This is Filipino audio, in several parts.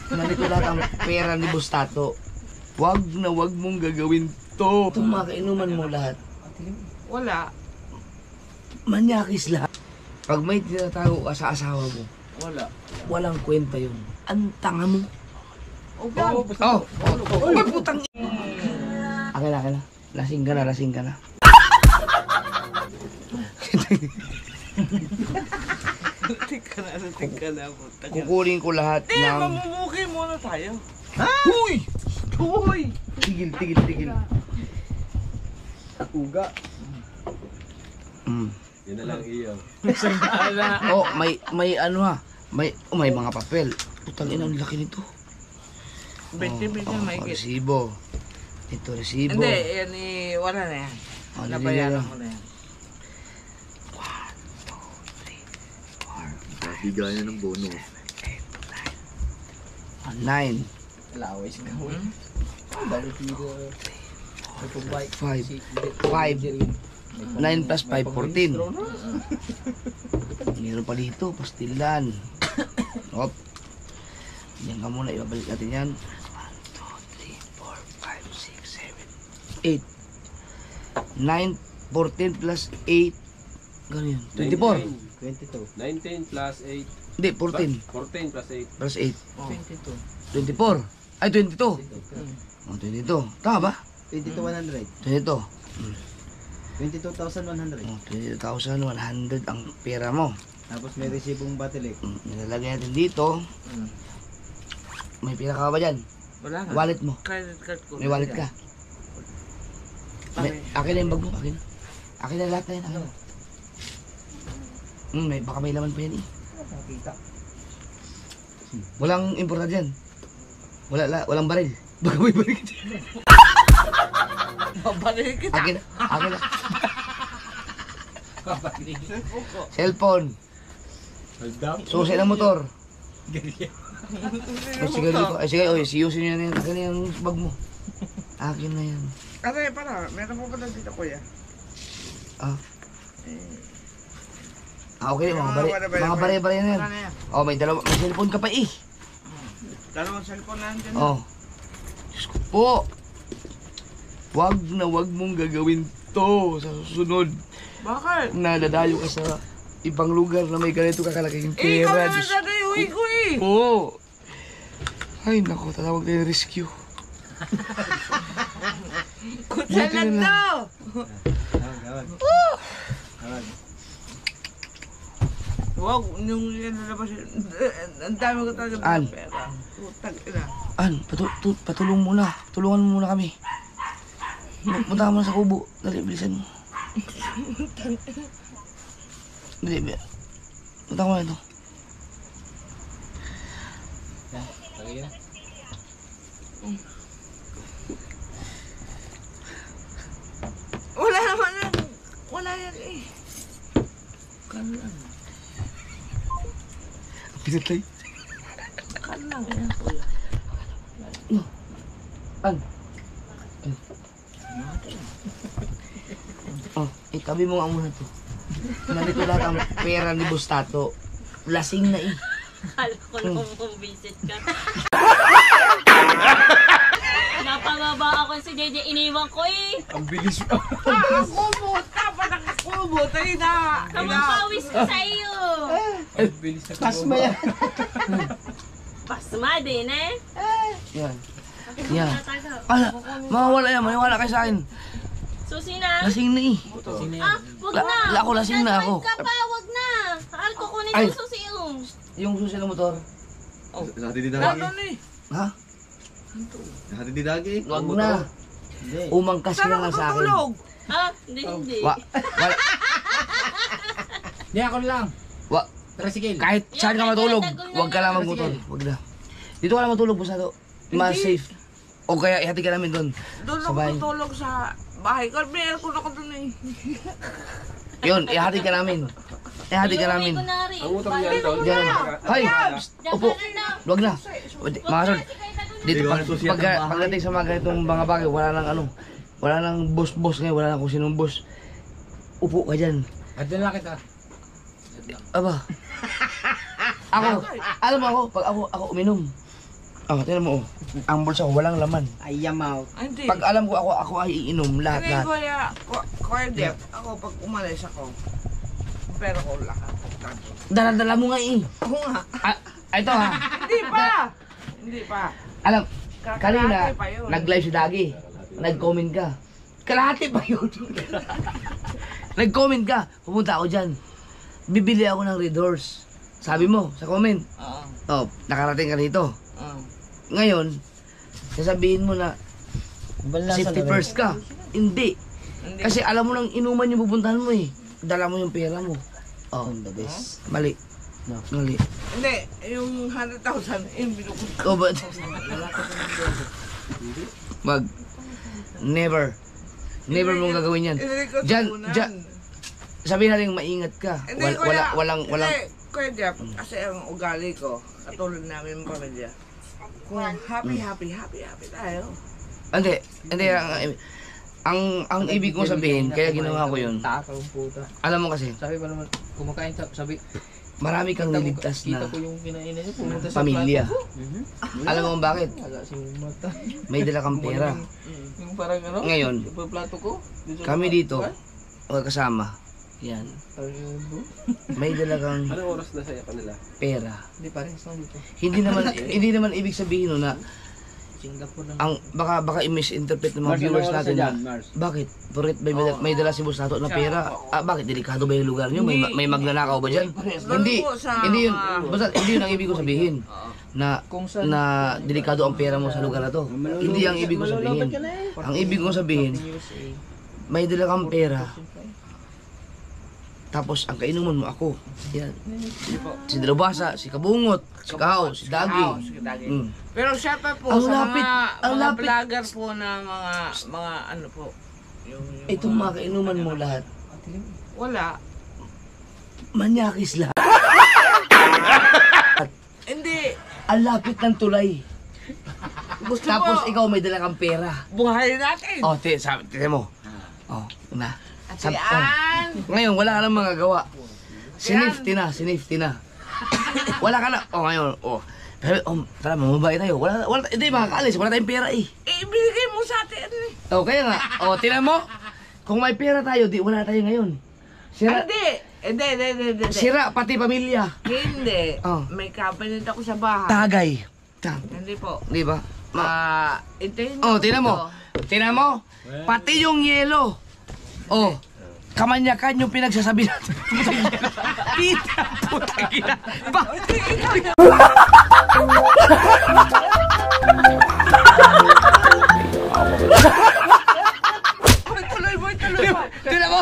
Nandito lahat ang pera ni Bustato. Wag na wag mong gagawin to. Itong mga kainuman mo lahat. Wala. Manyakis lahat. Pag may tinatago ka sa asawa mo, Wala. walang kwenta yun. Ang tanga mo. Oh, Uy, putang akin na. Lasing ka na. Tingka na. Kukunin ko lahat ng... Mamumuki muna tayo. Huy! Uy! Tigil. Uga. Yan na lang iyo. Oh, may ano ha. May mga papel. Putang ina, ang laki nito. Bete, may kit. Resibo. Ito, resibo. Hindi, yan wala na yan. Nabayaran ko na yan. 1, 2, 3, 4, 5, Bigayan ng bonus. 9, 9, Alaway siya gawin. 9 plus 5, 14. Meron pa dito, pastilan. Hop. Yan ka muna, ibabalik natin yan. 1, 2, 3, 4, 5, 6, 7, 8. 9, 14 plus 8. Gano'n yun. 24. 19 plus 8. Hindi, 14. 14 plus 8. Plus 8. 22. 24. Ay, 22. Oh, 22. Tama ba? 22,100. 22. 22,100. Oh, 22,100 ang pera mo. Tapos may resibong Batilik. Nilalagay natin dito. May pera ka ba dyan? Wala nga. Wallet mo. Credit card ko. May wallet ka. Akin na yung bag mo. Akin na lahat na yan. Akin na. Baka may laman pa yan eh. Nakita. Walang importante yan. Walang baril. Baka may baril ka dyan. Babalik kita. Akin na. Cellphone. Susi ng motor. Ay sige, siyusin nyo na yan. Akin na yung bag mo. Akin na yan. Kasi para, meron ko pala dito kuya. Okay, mga bare-bare na yan. Wala na yan. Oh, may cellphone ka pa eh. Dalawang cellphone na dyan. Oh. Diyos ko po. Wag na wag mong gagawin to sa susunod. Bakit? Nadadayo ka sa ibang lugar na may ganito kakalaking Ikaw pera. naman sa dayuhi ko eh. Oo. Ay, naku, tatawag tayo ng rescue. Kutsalan to. Wag, yung yan nalabas yun. Ang dami ko talaga ng pera. Putang ina. Patulong muna. Tulungan mo muna kami. Punta ka muna sa kubo. Dali, bilisan mo. Dali, punta ka muna ito. Wala naman yan. Wala yan eh. Kalang. Pinatay. Kalang yan kuya. Itabi mo nga muna to. Nandito lahat ang pera ni Bustato. Lasing na eh. Akala ko nung visit ka. Napababa ako si JJ, iniwan ko eh. Ang bilis mo. Kumota pa nakakumot. Ay na. Kamapawis ko sa iyo. Ang bilis na Pasma yan. Pasma din eh. Yan. Yan. Mawawala yan. Maniwala kayo sa akin. Susi na. Lasing na eh. Wag na. Ako, lasing na ako. Ka pa, wag na. Saan ko kunin Ay. yung susi yung? Yung susi ng motor. Sa hati di dagi. Ano eh? Ha? Sa hati di dagi. Wag na. Umangkas ka Saan na ako sa akin. tutulog? Hindi. Wala. Di ako lang. Tricycle. Kahit saan ka matulog, wag ka lang magmotor. Wag na. Dito ka lang matulog, Bustato. Mas safe. O kaya ihati ka namin doon. Doon Sa ako bahay. tutulog sa bahay. Kasi may aircon ako doon eh. Yun, ihati ka namin. Ihati ka namin. Iuwi ko na rin. Ang utang niyan doon. Diyan. Hay! Upo. Wag na. Mga son, dito pagdating sa mga ganitong mga bagay, wala nang boss-boss ngayon, wala nang kung sinong boss. Upo ka dyan. Adyan lang kita. Aba. Ako, alam mo ako, pag ako uminom. Oh, tingnan mo, oh. Ang bulsa ko, walang laman. Ay, yamaw. Hindi. Pag alam ko ako ay iinom, Hindi, lahat. Kuya Jeff, ako pag umalis ako, pero ko lahat. Dala-dala mo nga eh. Oo nga. Ito ha. Hindi pa! Hindi pa. Alam, kanina, Kalahati pa yun. nag-live si Dagi. Nag-comment ka. Kalahati pa yun. Nag-comment ka. Pupunta ako dyan. Bibili ako ng Red Horse. Sabi mo, sa comment. Oo. Oh, nakarating ka dito. Oo. Ngayon, sasabihin mo na safety first ka. Hindi. Hindi. Kasi alam mo nang inuman yung pupuntahan mo eh. Dala mo yung pera mo. Oh, The best. mali. No. Mali. Hindi, yung 100,000, yung binukunta. Oh, but... Wag. Never. Never mong gagawin yan. Hindi ko Dyan, tunan. dyan. Sabihin natin maingat ka. Hindi, Walang. Hindi, Kuya Jeff, kasi ang ugali ko, katulad namin ng pamilya, kung happy tayo. Hindi. Ang ibig kong sabihin, kaya ginawa ko yun. Takang puta. Alam mo kasi, Sabi ba naman, kumakain ka, sabi, marami kang niligtas kita na ko yung kinainan niya, pumunta sa pamilya. plato ko. Alam mo kung bakit? Wala si mata. May dala kang pera. Yung parang ano, Ngayon, yung plato ko. kami dito, magkasama. Yan. May dala kang Anong oras na saya kanila? pera. Hindi parang sa dito. Hindi naman ibig sabihin no na Singapore lang. ang baka i-misinterpret ng mga viewers natin na bakit? Bakit may dala si Boss Nato na pera? Bakit delikado ba yung lugar niyo? May magnanakaw ba diyan? Hindi. Hindi yun. Basta hindi yun ang ibig ko sabihin na delikado ang pera mo sa lugar na to. Hindi ang ibig ko sabihin. Ang ibig ko sabihin, may dala kang pera. Tapos ang kainuman mo ako. Yan. Si Dalubasa, si Kabungot, si Kao, si Dagi. Pero syempre po, Ang sa lapit, ang mga lapit. vlogger po na mga ano po, yung Itong mga kainuman mo lahat, wala. manyakis lahat. Hindi. Ang lapit ng tulay. Gusto Tapos mo, ikaw may dala kang pera. buhayin natin. Oh, tingnan mo. Oh, na. Yan. Ngayon, wala ka nang magagawa. Sinifty na. Wala ka na. Oh, ngayon, oh. Pero, tara, mamabay tayo. Hindi, makakaalis. Wala tayong pera eh. Ibigay mo sa atin. Oh, kaya nga. Oh, tingnan mo. Kung may pera tayo, wala tayo ngayon. Hindi. Sira, pati pamilya. Hindi. Oh. May cabinet ako sa bahay. Tagay. Hindi po. Di ba? Hintayin Oh, niyo tingnan mo. ito. Tingnan mo. Pati yung yelo. Oh. Kamanyakan yung pinagsasabi natin. Kita, putang ina. Tuloy mo. Tingnan mo.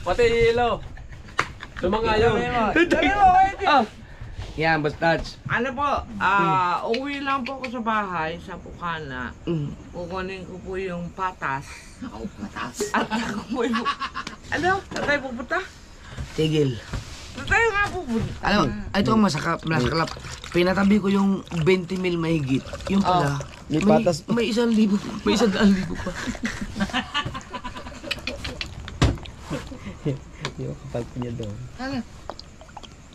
Pati ilaw. Sumangayo. Yan, basta. Ano po, uwi lang po ako sa bahay, sa Bukana. Kukunin ko po yung patas. At ako po yung... Ano? Saan tayo pupunta? Tigil. Saan tayo nga pupunta? Alam mo, ito ang masaklap. Pinatabi ko yung 20 mil mahigit. Yung pala, may patas pa. may 1,000. May 100,000 pa. Yung kapal niya doon. Ano?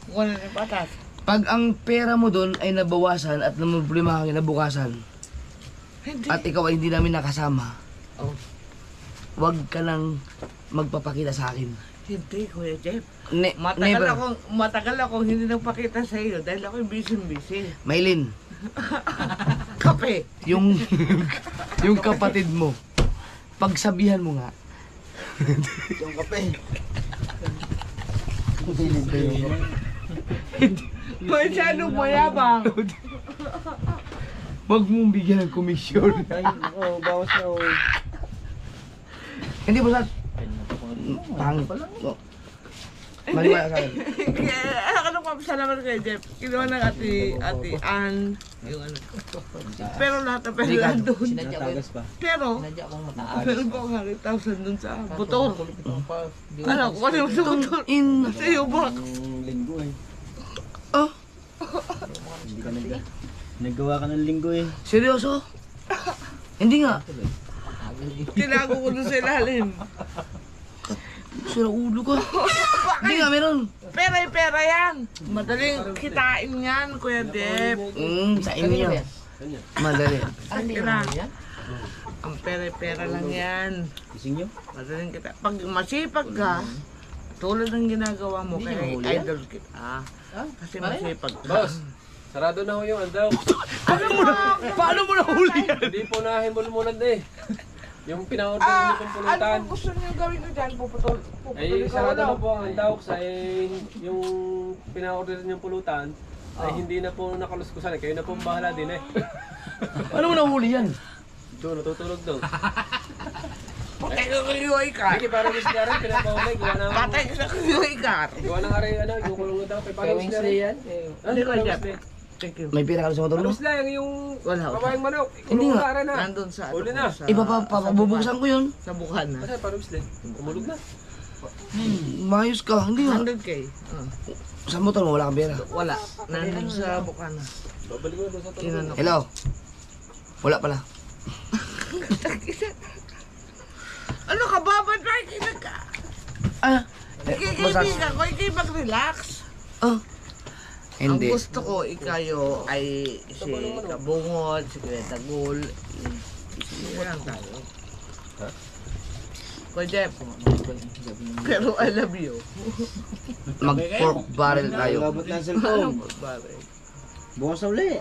Kukunin yung patas. Pag ang pera mo doon ay nabawasan at namumblema ka kinabukasan, Hindi. at ikaw ay hindi namin nakasama, Oh. huwag ka nang magpapakita sa akin. Hindi, Kuya Jeff. Never. Matagal akong hindi nagpakita sa iyo dahil ako'y busy. Maylin, Kape. yung kapatid mo, pagsabihan mo nga. Yung kape. Masyado mayabang. Huwag mong bigyan ng komisyon. Bawas na oh. Hindi ba sa... Pangit. Oh. Maniwala sa akin. Ano pa salamat kay Jeff? Kinuha ng ate Ann. Yung ano. Pero lahat ng pera nandun. Natagas pa. Pero, meron po akong 100,000 dun sa motor. Ano, kung ano yung sa motor? Sa iyo ba? Yung linggo eh. Oh, Hindi ka nagawa ka ng linggo eh. seryoso? Hindi nga. Tinago ko dun sa ilalim. Sira ulo ko. Hindi nga, meron. Pera yan. Madaling kitain yan, Kuya Dep. Sa inyo. Madali. Pera. Ang pera lang yan. Gising nyo? Madaling kita. Pag masipag ka, tulad ng ginagawa mo kay idol kita. Kasi masipag ka. Boss, sarado na ho yung andaw. Paano mo nahuli yan? Hindi po nahin mo muna eh. Yung pina-order niyo pong pulutan. Ano gusto niyo gawin ko dyan? Puputol Ay, sarado na po ang andaw sa yung pina-order niyong pulutan. Ay hindi na po nakaluskusan. Kayo na po ang bahala din eh. Paano mo nahuli yan? Ito, natutulog daw. Patay ka kuyuhay ka. Sige, parang Miss Darren, pinapahuli. Gawa na Patay ka kuyuhay ka. gawa ng aray, ano, yung kulong na daw. Parang Miss Darren. Hindi ko dyan. Thank you. May pera ka sa motor mo? Tapos lang yung Wala. babaeng manok. Hindi nga. Kulong na. Nandun sa Huli na. Iba pa, bubukasan ko yun. Sa bukhan na. Kasi parang Miss umulog na. Mayos ka, hindi nga. 100K. Sa motor mo, wala kang pera. Wala. Nandun sa bukhan na. Babalik mo doon sa tulog. Tinanong. Hello? Wala pala. Ano ka ba? Ba't nakikinig ka? Ah, Kikaibigan ko, hindi mag-relax. Hindi. Ang gusto ko, ikayo ay si Kabungot, si Kuya Tagul. Sige lang tayo. Kuya Jeff. Pero I love you. Mag-pork barrel tayo. Nagabot na ang cellphone. Bakit? Bukas na uli.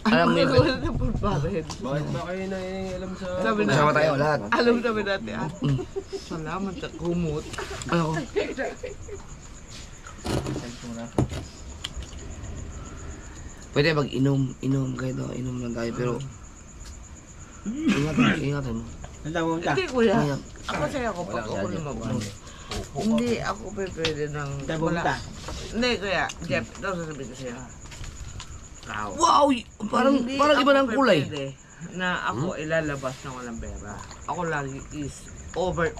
Alam mo yun. Wala na po bakit? Bakit ba kayo na alam sa... Sabi na, Kasama tayo lahat. alam namin natin, salamat sa kumot. Ano ko? Pwede mag-inom kayo to. Inom lang tayo. Pero, ingatan mo. Ang tawag ka? Hindi kuya, Ayan. ako sa'yo ako pag ako lumabas. Hindi ako pwede ng... Tawag ka? Hindi kuya, Jeff, ito sasabihin ko sa'yo. Tao. Wow! Parang iba ng kulay. Pwede na ako ilalabas ng walang pera. Ako lagi is over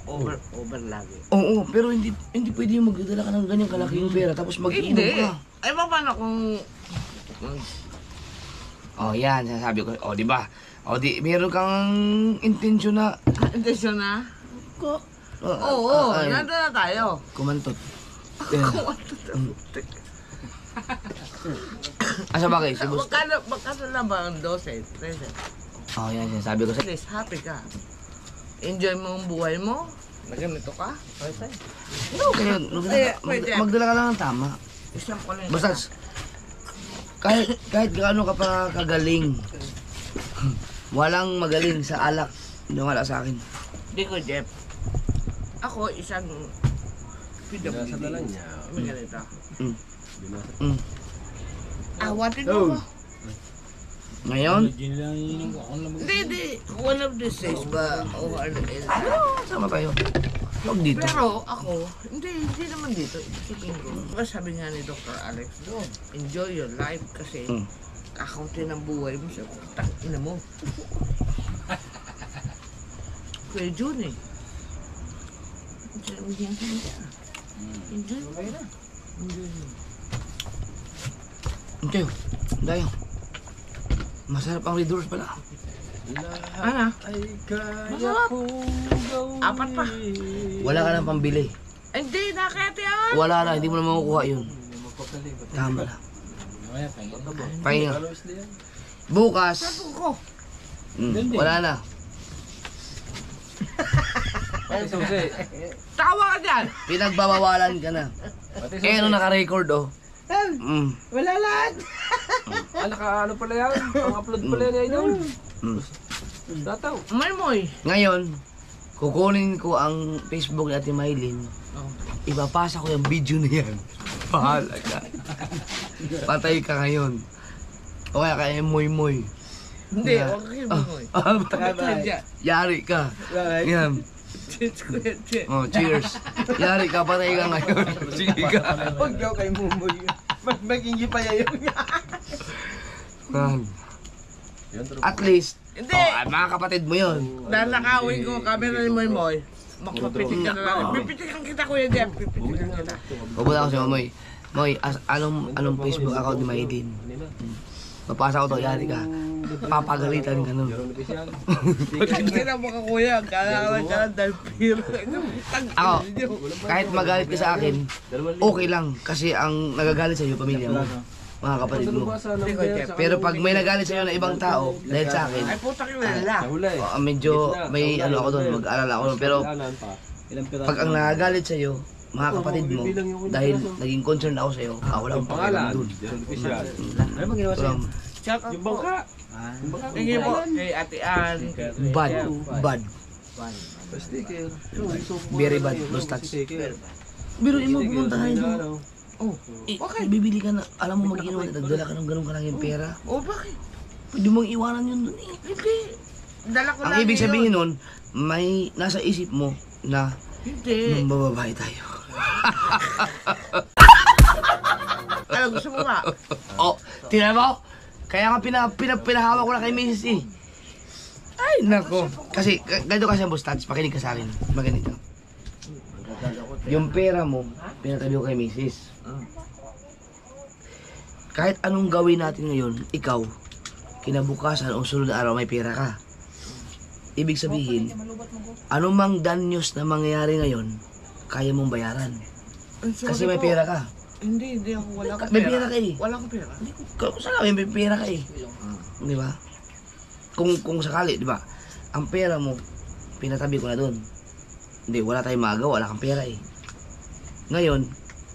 lagi. Oo, pero hindi pwede yung magdala ka ng ganyang kalaki yung pera tapos mag-inom Hindi. ka. Ay, paano kung... Oh, yan. Sasabi ko. Oh, di ba? Oh, di, meron kang intensyon na... Intensyon na? Ko. Oo, nandun na tayo. Kumantot. Asa ba kayo? Si Bus? Magkano lang ba ang 12? 13? Oh, yan. Sabi ko At sa... least happy ka. Enjoy mo ang buhay mo. Na ganito ka. Okay. Kaya, magdala ka lang ng tama. Isang ko lang. Basta, kahit gaano ka pa kagaling, walang magaling sa alak. Wala sa akin. Hindi ko, Jeff. Ako, isang PWD. Sa dala niya. May ganito. Mm. Awatin mo. Ngayon, Hindi. One of these days ba? O ano is. sama tayo. Huwag dito. Pero ako, hindi naman dito. Isipin ko. Diba sabi nga ni Dr. Alex, enjoy your life kasi kakaunti ng buhay mo sa ina mo. Kuya Jun eh. Enjoy mo. Enjoy mo. Okay, tayo. Masarap ang Red Doors pala. Ano? Ay, kaya Masarap. kong gawin. Apat pa. Wala ka nang pambili. Hindi, nakati yan. Wala na, hindi mo na makukuha yun. Tama na. Pahinga. Ano Miss Lian? Bukas, Sabi ko. wala na. Pati susi. Tawa ka dyan. Pinagbabawalan ka na. Pati susi. Eh, ano naka-record oh. Wala lahat. Ano pala yan? Pang-upload pala yan idol. Tataw. Moy. Ngayon, kukunin ko ang Facebook ni Ate Maylin. Ipapasa ko yung video na yan. Bahala ka. Patay ka ngayon. O kaya kaya moy-moy. Hindi, huwag kayo Moy. Yari ka. Yan. Cheers, Kuya Jeff. Oh, cheers. Yari ka, patay ka ngayon. Sige ka. Huwag daw kay Mumuy. Mag-ingi pa yun. Man. Yan, true. At least, Hindi. mga kapatid mo yun. Nanakawin ko camera ni Moy. Magpapitik ka na lang. Pipitikan kita, Kuya Jeff. Pipitikan kita. Pupunta ko si Mamoy. Moy, anong Facebook account ni Maylin? Papasa ko to, yari ka. papagalitan ka nun. Hindi na mga kuya, kailangan ka lang dahil pira. Ako, kahit magalit ka sa akin, okay lang. Kasi ang nagagalit sa'yo, pamilya mo, mga kapatid mo. Pero pag may nagalit sa'yo na ibang tao, dahil sa akin, Ay putang ina lang. medyo may ano ako doon, mag-alala ako doon. Pero pag ang nagagalit sa'yo, mga kapatid mo, dahil naging concerned ako sa'yo, wala akong pakialam doon. Ano bang ginawa sa'yo? Shout out Yung po. bangka. Tingin po kay Ate Ann. Bad. Very bad, no stats. Pero mo pumunta tayo doon. Oh, Okay. Bibili ka na, alam mo mag-inom, nagdala ka ng ganun karanging pera. oh bakit? Pwede mong iwanan yun doon eh. Hindi. Dala ko Ang lagi ibig yun. sabihin nun, may nasa isip mo na Hindi. mababae tayo. Ano gusto mo nga? Oh, tingnan mo? Kaya nga pinahawak ko na kay Mrs. E. Ay, nako. Kasi, ganito kasi ang Bustats, makinig ka sa akin. Makinig ka. Yung pera mo, pinatabi ko kay Mrs. Kahit anong gawin natin ngayon, ikaw, kinabukasan o sunod na araw may pera ka. Ibig sabihin, anumang danyos na mangyayari ngayon, kaya mong bayaran. Kasi may pera ka. Hindi ako. Wala akong May pera ka eh. Wala akong pera. Kung sakali may pera ka eh. Di ba? Kung sakali, di ba? Ang pera mo, pinatabi ko na doon. Hindi, wala tayong magawa, wala kang pera eh. Ngayon,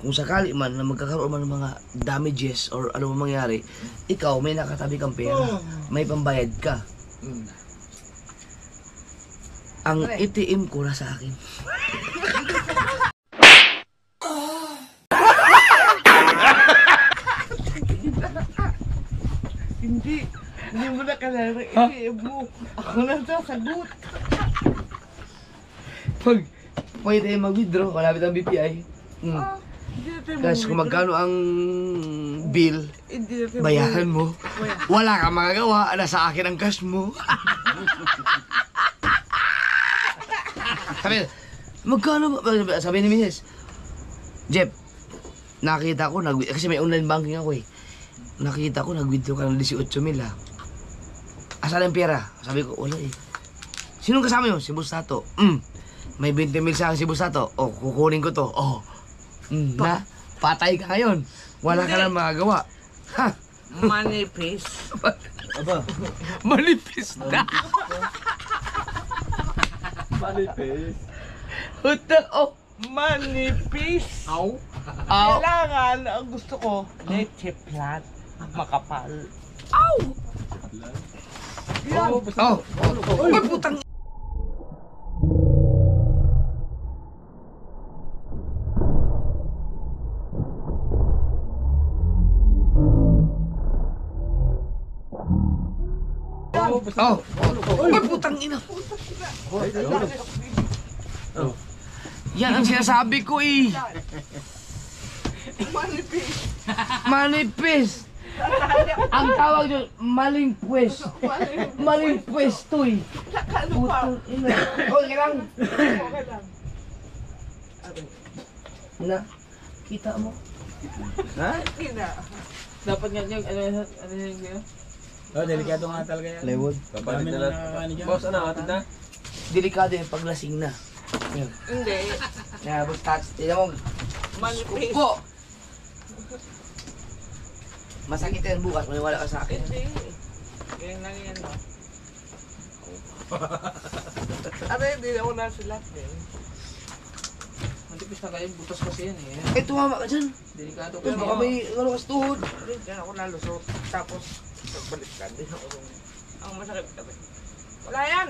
kung sakali man na magkakaroon man ng mga damages or ano man mangyari, ikaw may nakatabi kang pera, may pambayad ka. Ang ATM ko na sa akin. Hindi mo na kalala. Mo. Ako na sasagot. Pag pwede tayo mag-withdraw, malapit ang BPI. Hindi natin Kasi kung magkano ang bill, Hindi natin bayaran mo. Wala kang magagawa, nasa akin ang cash mo. Sabi, magkano ba? Sabi ni Mrs. Jeff, nakita ko, kasi may online banking ako eh. Nakita ko, nag-withdraw ka ng 18,000 ah. Asan ang pera? Sabi ko, wala eh. Sinong kasama yun? Si Bustato. May 20,000 sa akin si Bustato. Oh, kukunin ko to. Oh. Na, patay ka ngayon. Wala ka lang magagawa. Ha? manipis. Aba, Manipis na. manipis. Utang, oh. Manipis. Aw. Kailangan, ang gusto ko, leche plat. Makapal. Aw. Yan. Oh. Uy, putang. Oh. Uy, putang ina. Yan ang sinasabi ko eh. Manipis. Manipis. Ang tawag doon, maling pwes. Maling pwes to eh. Ano pa? Putang ina. Okay lang. Okay lang. Na, kita mo. Kina. Dapat nga yung ano yung oh, delikado nga talaga yan. Plywood. Papalit na natin. Boss, ano, atid na? Delikado yung paglasing na. Yan. Hindi. Na, Bustats, tignan mo. Manipis. Po! Masakit yan bukas, maniwala ka sa akin. Hindi. Ganyan lang yan, no? Ano, hindi ako nasulat din. Manipis na kayo, butas kasi yan eh. Eh, tumama ka dyan. Delikado Eh, baka may ano kas tuhod. Hindi, dyan ako nalusot. Tapos, nagbalik ka din ako. Ang masakit kami. Wala yan!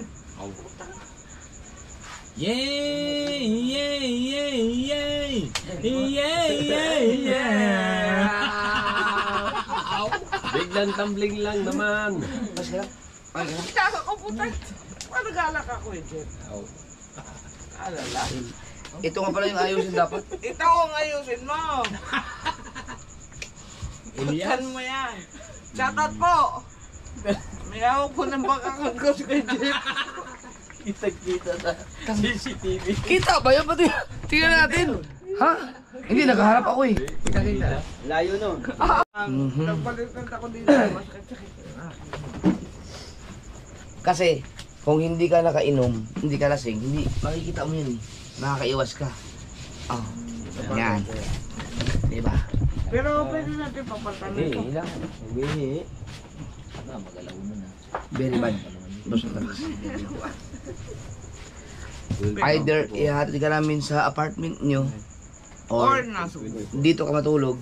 Yay! Yay! Yay! Yay! Yay! Yay! Yay! Biglang tumbling lang naman. Mas ka lang. Ay, ka lang. Kaka ko puta. Paano galak ako eh, Jen? Alala. Ito nga pala yung ayusin dapat. Ito ang ayusin mo. Buksan mo yan. Shoutout po. May hawak po ng bakakang ko si Jeff. Kita na. CCTV. Kita ba yan? Pati, tingnan natin. Ha? Hindi, nakaharap ako eh. Layo nun. Mhm. Nagpalitan ako dito. Masakit-sakit. Kasi, kung hindi ka nakainom, hindi ka lasing, hindi, makikita mo yun eh. Nakakaiwas ka. Oh, yan. Diba? Pero pwede natin papalitan ito. lang. Hindi. Very bad. Basta talaga. Either ihatid ka namin sa apartment nyo, Or or nasubo. dito ka matulog,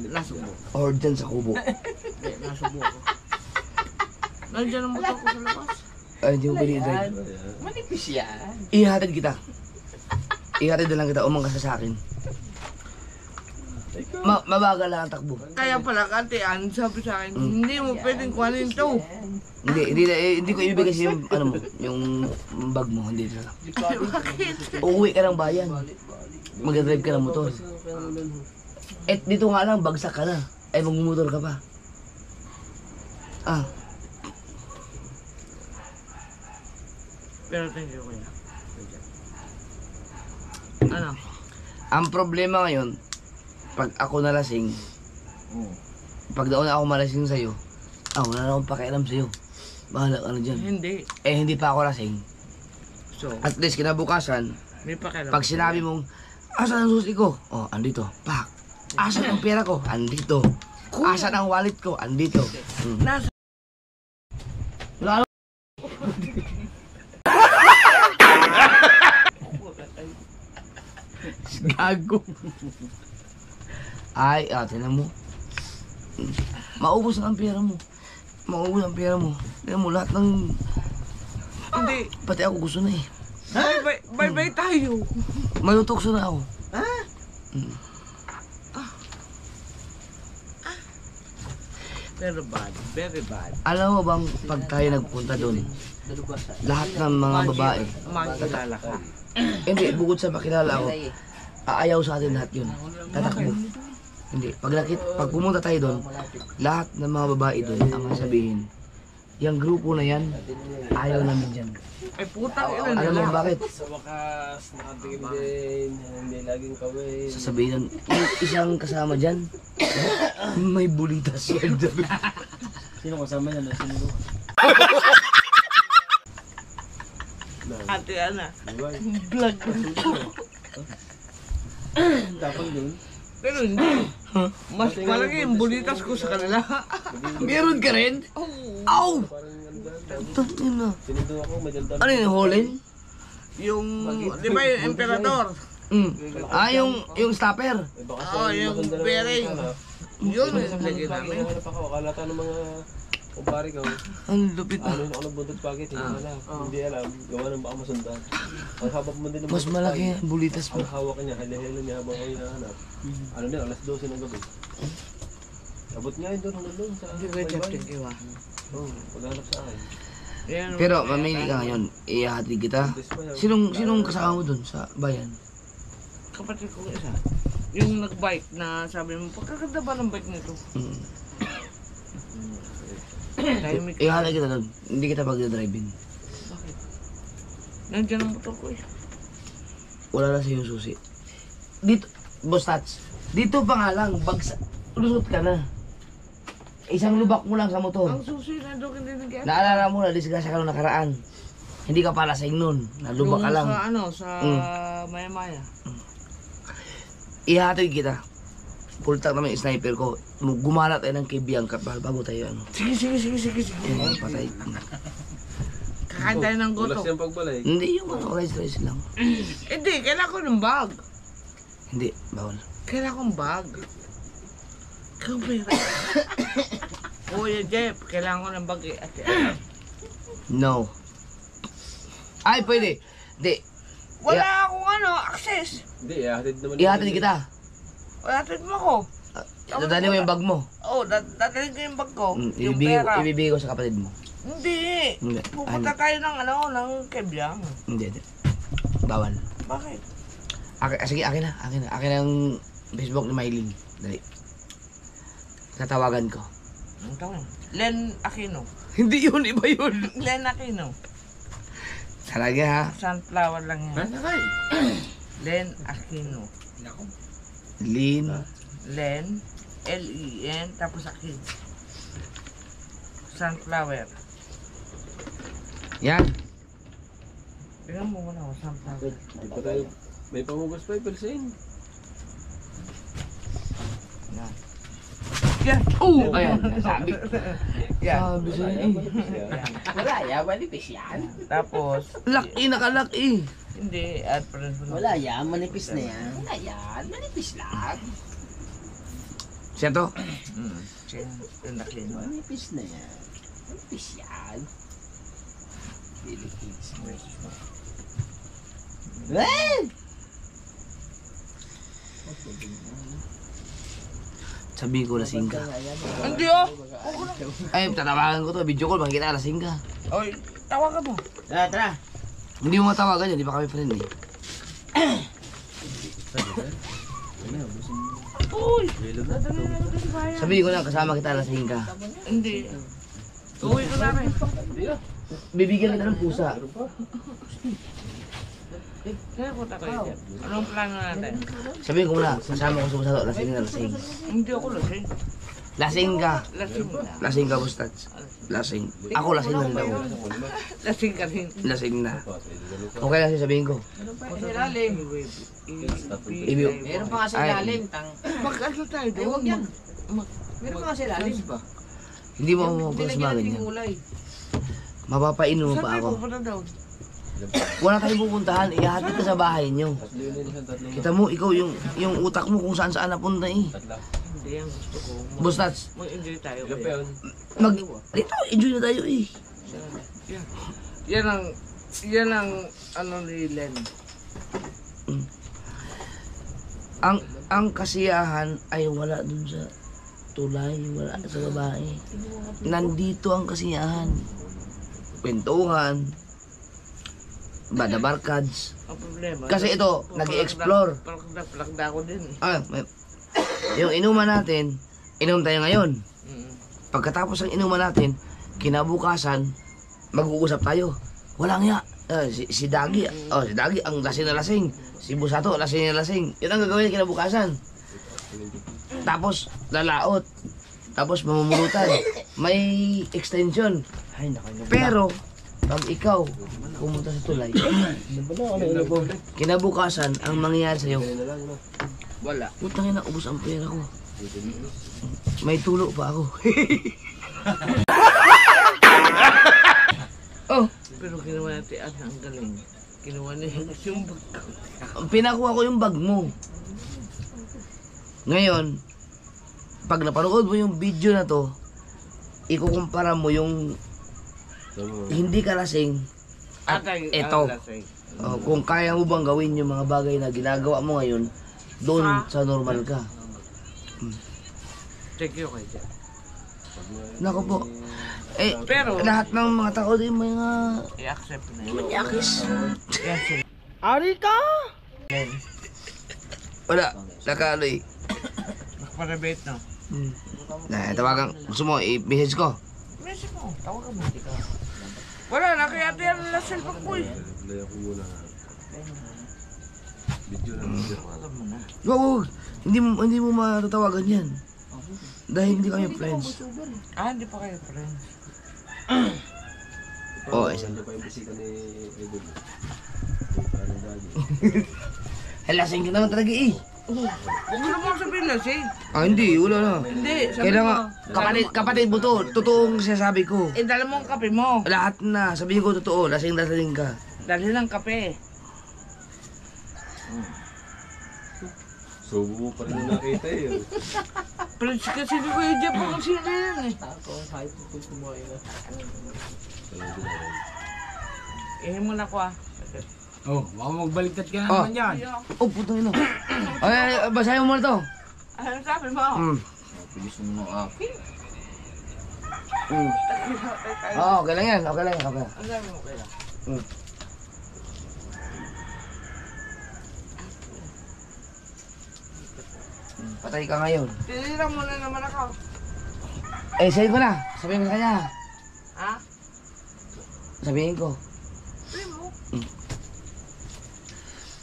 Nasubo. or dyan sa kubo. Hindi, nasubo ako. Nandiyan ang motor ko sa labas. Ay, hindi mo pwede i-drive. Manipis yan. Ihatid kita. Ihatid na lang kita, umangkas ka sa akin. Mabagal lang ang takbo. Kaya pala katian, sabi sa akin, hindi mo pwedeng kuhanin to. Hindi ko ibibigay kasi yung, ano mo, yung bag mo, hindi na lang. Ay, bakit? Uuwi ka ng bayan. Mag-drive ka ng motor. Eh, dito nga lang, bagsak ka na. Ay, magmumotor ka pa. Ah, Pero thank you, kuya. Ano? ang problema ngayon, pag ako nalasing, pag daon ako malasing sa'yo, wala na akong pakialam sa'yo. Bahala ka na dyan. Hindi. Eh, hindi pa ako lasing. So, At least, kinabukasan, may pakialam. pag sinabi mong, asan ang susi ko? Oh, andito. Pak. Asan ang pera ko? Andito. Asan ang wallet ko? Andito. Nasa Wala na. Gago. Ay, tinan mo. Maubos na ang pera mo. Maubos ang pera mo. Tignan mo, lahat ng... Hindi. Pati ako gusto na eh. Bye-bye tayo. Malutokso na ako. Very bad. Very bad. Alam mo bang pag tayo nagpunta doon, lahat ng mga babae, Makikilala ka. hindi, bukod sa makilala ako, aayaw sa atin lahat yun. Tatakbo. Hindi, pag pumunta tayo doon, lahat ng mga babae doon, ang sabihin, yung grupo na yan, ayaw namin dyan. Ay, putang ina Alam nila. mo bakit? Sa wakas, nakatingin din, hindi laging kawin. Sasabihin nun, yung isang kasama dyan, may bulitas yan. Sino kasama niya na sino? Ate Ana. Vlog ko. Tapos dun. Pero hindi. Mas malaki yung bulitas ko sa kanila. Meron ka rin? Oo. Aw! Parang Tangin na. sinundo ako, may daldan. Ano yun, Holin? Yung, di ba yung emperador? Yung stopper. Eh, baka Oo, sa yung maganda na bearing. hanap. Yun Sa yung lagi namin. hinahanap ako, akala tayo ng mga kumpare ko. Ang lupit na. Ano yung ako nagbuntot pagit, hinahanap. Hindi alam, gawa ng baka masundan. Ang habang mo din ng Mas malaki ang bulitas mo. Ang hawak niya, hila-hila niya habang ako hinahanap. Ano na, alas 12 ng gabi. Abot nga yun doon, hanggang doon sa Hindi ko baybay. yung iwa. Oo, paghanap sa akin. Yan, Pero mamili ka ngayon, ihatid kita. Sinong kasama mo dun sa bayan? kapatid ko isa. Yung nag-bike na sabi mo, pagkaganda ba ng bike nito? Tahimik ka. Ihatid kita dun. Hindi kita pag-drive-in. Bakit? Nandiyan ang motor ko eh. Wala na sa'yo susi. Dito, Boss Tats, dito pa nga lang, lusot ka na. Isang lubak mo lang sa motor. Ang susi na doon hindi nag-get. Naalala mo na, disgrasya ka nung nakaraan. Hindi ka pala sa nun. Nalubak ka lang. Sa ano, sa Maya-Maya. Ihatid kita. Full tank naman yung sniper ko. Gumala tayo ng kay Bianca bago tayo ano. Sige. Yun, patay. Kakain tayo ng Ulas goto. yung pagbalik. Hindi yung ano, rice lang. Hindi, kailangan ko ng bag. Hindi, bawal. Kailangan kong bag. Kamera. Kuya Jeff, kailangan ko ng bag eh. Ate, No. Ay, pwede. Hindi. wala akong ano, access. Hindi, ihatid naman. Ihatid kita. Wala mo ako. Dadali mo yung bag mo. Oo, dadalhin ko yung bag ko. Yung Ibibigay, pera. ibibigay ko sa kapatid mo. Hindi. Hindi. Pupunta tayo ng ano, ng Kebyang. Hindi. Bawal. Bakit? Sige, akin na. Akin na ang Facebook ni Mylene. Dali. Tatawagan ko. Ang tawag. Len Aquino. Hindi yun, iba yun. Len Aquino. Talaga ha? Sunflower lang yan. Len Aquino. Lin. Len, L-E-N, tapos Aquino. Sunflower. Yan. Tingnan mo muna ako, sample. Di pa tayo, may pamugos pa Pilsen. Yan! Ayan, sabi. Yan. Sabi sa'yo eh. Wala, ya, manipis yan. Tapos, Laki, nakalaki. hindi, at friends mo. Wala yan, manipis na yan. Wala yan, manipis lang. Siya to? Yung naklin mo. Manipis na yan. Manipis yan. Philippines. Eh! Sabihin ko lasing ka. Hindi oh! Ay, tatawagan ko to. Video call, makikita lasing ka. Oy, tawagan mo. Tara, tara. Hindi mo matawagan yan, di ba kami friend eh. Uy! Dadali na natin sa bayan. Sabihin ko na, kasama kita lasing ka. Hindi. Uwi ko na rin. Bibigyan kita ng pusa. Kaya punta kayo dyan. Anong plano natin? Sabihin ko na, kasama ko sa pusa to, lasing na lasing. Hindi ako lasing. Lasing ka. Lasing na. Lasing ka, Bustats. Lasing. Ako lasing na rin ako. Lasing ka rin. Lasing na. Okay lang siya sabihin ko. Ilalim. Meron pa kasi Ay. ilalim. Mag-ano tayo doon? Meron pa kasi ilalim. Hindi mo ako mapulas mga ganyan. Kulay. Mapapainom mo Saan pa tayo ako. pupunta daw? Wala tayong pupuntahan, ihatid ka sa bahay niyo. Kita mo, ikaw yung utak mo kung saan napunta eh. Hindi, ang gusto ko. Bustats, Mag-enjoy tayo. dito, enjoy na tayo eh. Yan ang ano ni Len. Ang kasiyahan ay wala dun sa tulay, wala sa babae. Nandito ang kasiyahan. Kwentuhan, badabarkads. Ang problema. Kasi ito, nag-i-explore. Palakda ko din eh. Yung inuman natin, inom tayo ngayon. Mm. Pagkatapos ng inuman natin, kinabukasan, mag-uusap tayo. Walang ya. Si Dagi, si Dagi ang lasing na lasing. Si Busato, lasing na lasing. Yun ang gagawin kinabukasan. Tapos, lalaot. Tapos, mamumulutan. May extension. Pero, pag ikaw pumunta sa tulay, kinabukasan, ang mangyayari sa'yo, Wala. utangin na, ubos ang pera ko. May tulo pa ako. Oh, Pero ginawa natin ang galing. Kinuha niya yung bag ko. pinakuha ko yung bag mo. Ngayon, pag napanood mo yung video na to, ikukumpara mo yung hindi ka lasing at eto. Kung kaya mo bang gawin yung mga bagay na ginagawa mo ngayon, doon sa normal ka. Check you kayo dyan. Nako po. Pero, Lahat ng mga tao din may mga i-accept na yun. yakis. Yan sila. Wala, nakaano eh. Nakaparabate na. Tawagan, gusto mo, i-message ko. Message mo, tawagan mo. Wala, nakayate yan na cellphone ko eh. Tawagan mo na. Wag. Hindi mo matatawagan yan. Dahil hindi kami friends. Hindi pa kayo friends. Isa. Hindi pa yung bisita ni Idol. Lasing ka naman talaga eh. Huwag mo naman sabihin lasing. Hindi, wala na. Hindi, sabi Kaya mo. nga, kapatid mo to, totoong sinasabi ko. Dala mo ang kape mo. Lahat na, sabihin ko totoo, lasing ka. Dali ng kape. Subo mo pa rin na nakita eh. Friends kasi ni Kuya Jeff kung sino yan eh. Mo na ko ah. Oh, baka magbaliktad ka Oh. naman yan. Oh, putang ina. Ay, basahin mo muna to. Ano sabi mo? Bilis mo na okay lang yan, okay lang yan. Ano sabi mo kaya? Patay ka ngayon. Tinira mo na naman ako. Sa'yo ko na. Sabihin mo sa kanya. Ha? Sabihin ko. Sabi mo?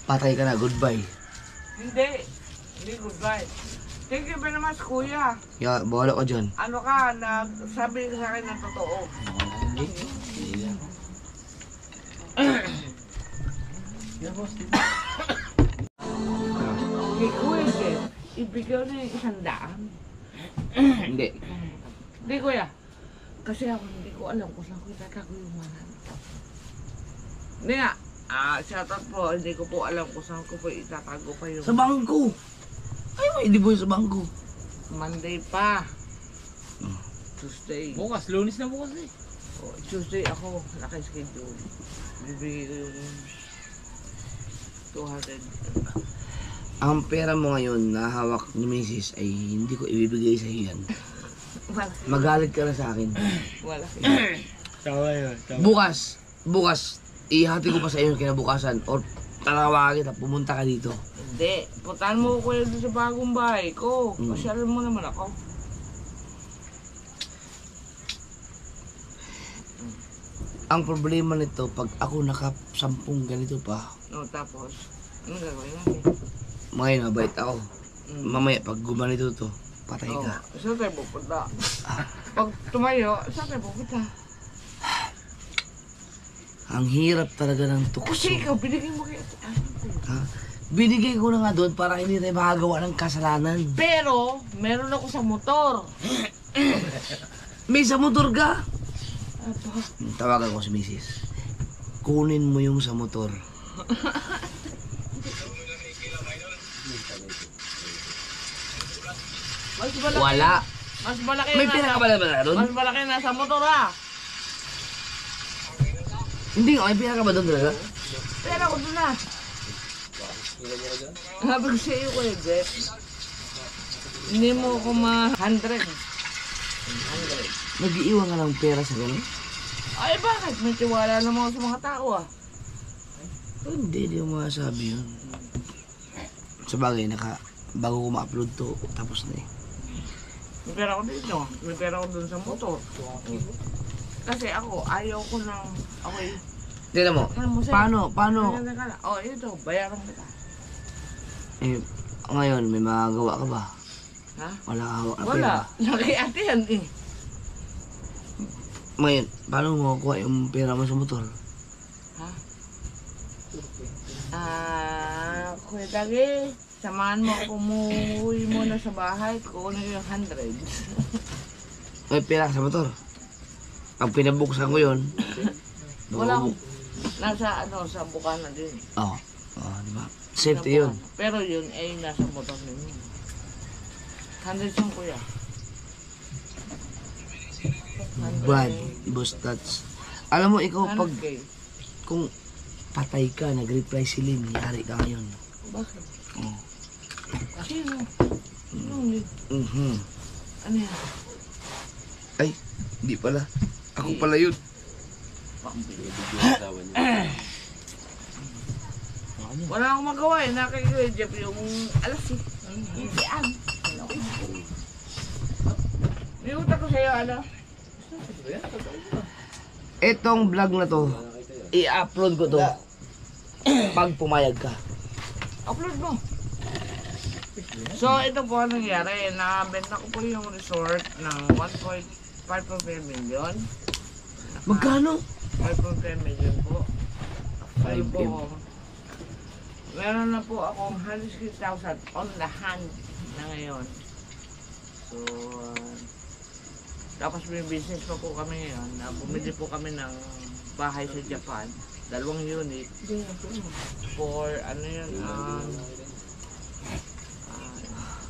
Patay ka na, goodbye. Hindi. Hindi goodbye. Thank you very much, Kuya. Ya, bahala ka dyan. Ano ka, sabi sa akin ng totoo. boss. Kay Kuya Jeff, ibigay na yung 100. Hindi. Hindi kuya. Kasi ako hindi ko alam kung saan ko itatago yung 100. Hindi nga. Shoutout po. Hindi ko po alam kung saan ko po itatago pa yung Sa bangko. Ay, may hindi po sa bangko. Monday pa. Tuesday. Bukas, Lunes na bukas eh. Oh, Tuesday ako naka-schedule. Bibigay ko yung 200. Ang pera mo ngayon na hawak ni Mrs. ay hindi ko ibibigay sa iyo yan. Wala. Magalit ka na sa akin. Wala. Tama yun. Bukas, ihati ko pa sa iyo kinabukasan or tatawagin kita, pumunta ka dito. Hindi. Puntahan mo ko doon sa bagong bahay ko. Pasyalan mo naman ako. Ang problema nito, pag ako naka-10 ganito pa, No, tapos, anong gagawin natin? ngayon mabait ako. Mamaya, pag gumanito to, patay Oh, ka. saan tayo pupunta? Pag tumayo, saan tayo pupunta? Ang hirap talaga ng tukso. Kasi ikaw, binigay mo kayo. Ha? Binigay ko na nga doon para hindi tayo makagawa ng kasalanan. Pero, meron ako sa motor. May sa motor ka? Aba, Tawagan ko si Mrs. Kunin mo yung sa motor. mas malaki. Wala. Mas malaki May na pera sa- ka ba na doon? Mas malaki na sa motor ha. Hindi nga, may pera ka ba doon talaga? Pera ko doon na. Sabi ko sa iyo ko Jeff. Hindi mo ako ma-100. 100. Nag-iiwan ka ng pera sa ganun? Ay bakit? May tiwala naman ako sa mga tao ah. Hindi mo masabi yun. Sa bagay, bago ko ma-upload to, tapos na eh. May pera ko dito. May pera ko doon sa motor. Kasi ako, ayaw ko ng... Okay. Tignan mo, Ano mo sa'yo? paano, Oh, ito. Bayaran kita. eh, ngayon, may magagawa ka ba? Ha? Wala ka hawak na pera. Wala. Naki-ate yan eh. Ngayon, paano mo kuha yung pera mo sa motor? Ha? Kuya Dagi, samahan mo ako umuwi muna sa bahay. Kukunin yung 100. May pera ka sa motor. Ang pinabuksan ko yun. Wala akong... Nasa sa Bukana din. Oo. Oh, di ba? Safety yun. Pero yun ay nasa motor ninyo. 100 yung kuya. 100. Bad, boss, that's... Alam mo, ikaw, pag 100K. kung patay ka, nag-reply si Lynn, yari ka ngayon. Bakit? Oh. Sino? Ano Mhm. Ano yan? Ay, hindi pala. Ako pala yun. Wala akong magawa eh. Nakikita Jeff yung alas eh. Hindi May utak ko sa'yo, ano? Etong vlog na to, i-upload ko to pag pumayag ka. Upload mo. So, ito po ang nangyari. Nabenta ko po yung resort ng 1.5 million. Magkano? 5.5 million po. 5M. Po, meron na po akong 160,000 on the hand na ngayon. So, tapos may business pa po kami ngayon na bumili po kami ng bahay sa Japan. 2 unit. For ano yun,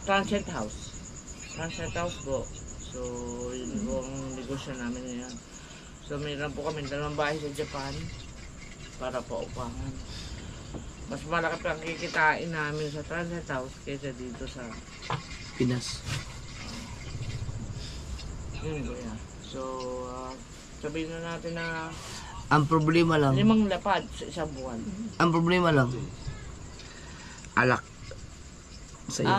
transient house. Transient house po. So, yun po ang negosyo namin ngayon. So, mayroon po kami 2 bahay sa Japan para po upahan. Mas malaki pa ang kikitain namin sa transient house kaysa dito sa Pinas. yun po yan. So, sabihin na natin na Ang problema lang, 5 lapad sa isang buwan. ang problema lang, alak. Sa'yo.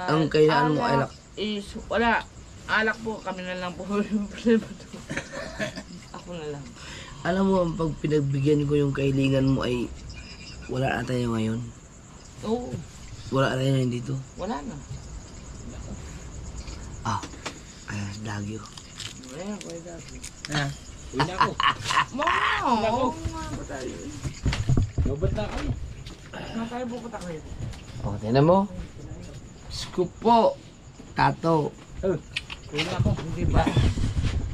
Ang kailangan mo, alak. Is, wala. Alak po, kami na lang po yung problema to. Ako na lang. Alam mo, pag pinagbigyan ko yung kahilingan mo ay wala na tayo ngayon. Oo, Wala na tayo ngayon dito. wala na. Ayan, lagyo. Ayan, pwede natin. Ha? Uwi na ako. Oo nga ba tayo? Lobat na ako. Matay po ko tayo. O, tingnan mo. Scoop po. Tato. Kulang ako. Hindi ba?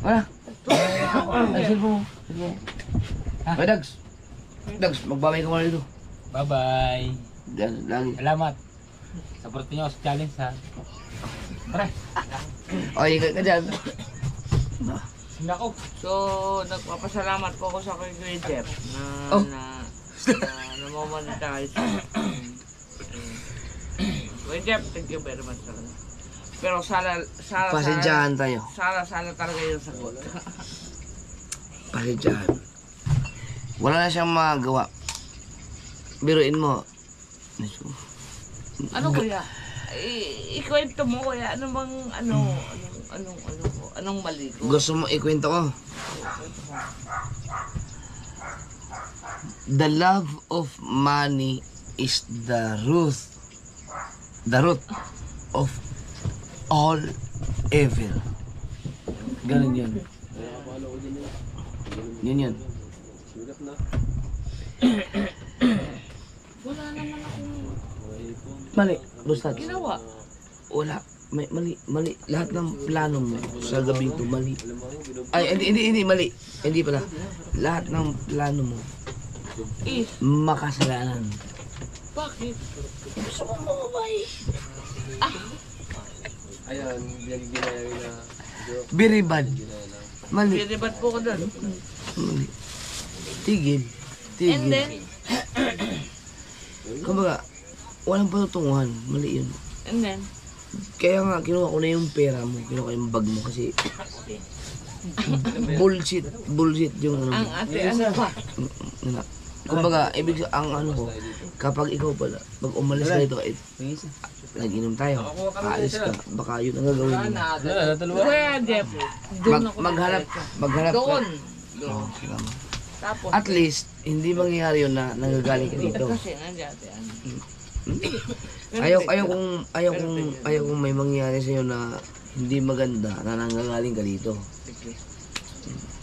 Wala. Ay, cellphone mo. Cellphone mo. Ay, Dags. Dags, magbabay ka muna dito. Bye-bye. Lagi. Salamat. Support niyo sa challenge ha. Tara. O, ingat ka dyan. Hindi ako. So, nagpapasalamat po ako sa kay Jeff na Oh. namamonetize. Kuya Jeff, thank you very much talaga. Pero sana Pasensyahan tayo. sana talaga yung sagot. Pasensyahan. Wala na siyang magagawa. Biruin mo. Ano kuya? Ikwento mo kuya, anong mali ko? Gusto mo ikwento ko? The love of money is the root of all evil. Ganun yun. Yun. Wala naman akong Mali, Rustad. ginawa. Wala. Mali. Lahat ng plano mo sa gabing to, mali. Ay, hindi, mali. Hindi pala. Lahat ng plano mo, Eh, makasalanan. bakit? Gusto kong mamabay. Ayan, ginaya na. Very bad. Mali. Pinibat po ko doon. Mali. Tigil. And then, Kumbaga, walang patutunguhan. Mali yun. and then, Kaya nga, kinuha ko na yung pera mo. Kinuha ko yung bag mo kasi bullshit yung ano ang mo. ate, ano ba? Kumbaga, ibig sa ang ano ko, kapag ikaw pala, pag umalis ka dito, nag-inom tayo, aalis ka, baka yun ang gagawin mo. Kuya Jeff, doon ako Maghanap Doon. ka. Oh, tama. Tapos, At least, hindi mangyayari yun na nanggagaling ka dito. kasi nandiyan ate, ano. Ayaw kong may mangyari sa'yo na hindi maganda na nanggagaling ka dito.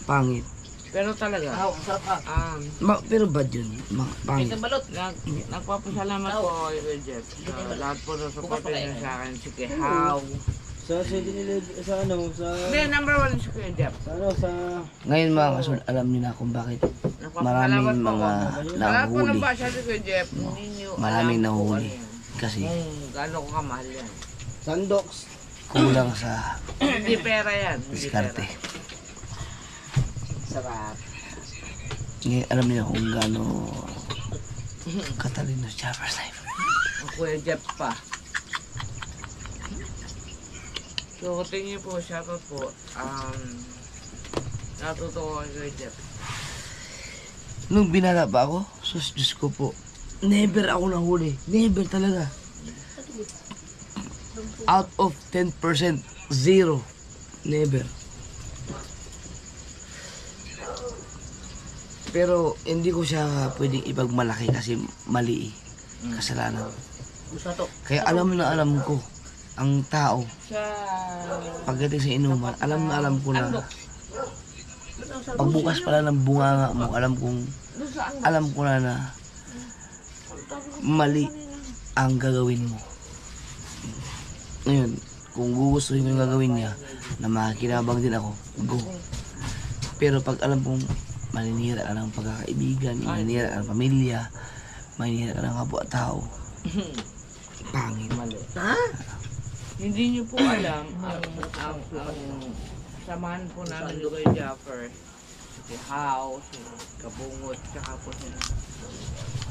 Pangit. Pero talaga, Pero bad yun. Pangit. nagpapasalamat po kay Jeff sa lahat po na support niya sa akin, si Kehaw. Sa Hindi, number 1 si Kuya Jeff. Ngayon mga kasul, alam niyo na kung bakit maraming mga Lahat po ng nahuhuli. basya si Kuya Jeff, hindi niyo Maraming alam kung nahuhuli. ano yan. Kasi Kung gaano ko kamahal yan. Sandoks. kulang sa Hindi pera yan. Hindi diskarte. pera. Sarap. Ngayon alam niyo na kung gaano katalino si Jaffer's life. Ang Kuya Jeff pa. So, tingin po, shoutout po. Natuto ko kay Kuya Jeff. Nung binata pa ako, sus, Diyos ko po, never ako nahuli. Never talaga. Out of 10%, zero. Never. Pero hindi ko siya pwedeng ipagmalaki kasi mali eh. Kasalanan. Kaya alam na alam ko, ang tao, Sa... pagdating sa inuman, alam na alam ko na pagbukas pala ng bunganga mo, alam ko na mali ang gagawin mo. Ngayon, kung gugustuhin ko yung gagawin niya, na makikinabang din ako, go. Pero pag alam kong maninira ka ng pagkakaibigan, maninira ka ng pamilya, maninira ka ng kapwa-tao, pangit. Mali. Ha? Hindi niyo po alam ang samahan po namin ni Kuya Jaffer, si How, si Kabungot, tsaka po si...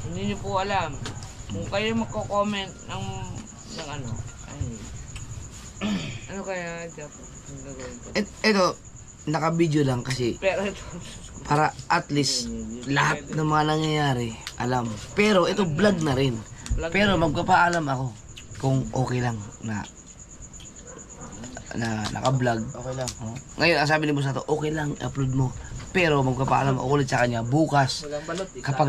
Hindi niyo po alam. Kung kayo magko-comment ng ano, ay... Ano kaya, Jaffer? Ang gagawin ko? Ito, naka-video lang kasi Pero ito... para at least lahat ng mga nangyayari alam. Pero ito vlog na rin. Pero magpapaalam ako kung okay lang na naka-vlog. Okay lang. Oh. Ngayon, ang sabi ni Boss Nato, okay lang, upload mo. Pero magpapaalam ako ulit sa kanya bukas Walang balot. kapag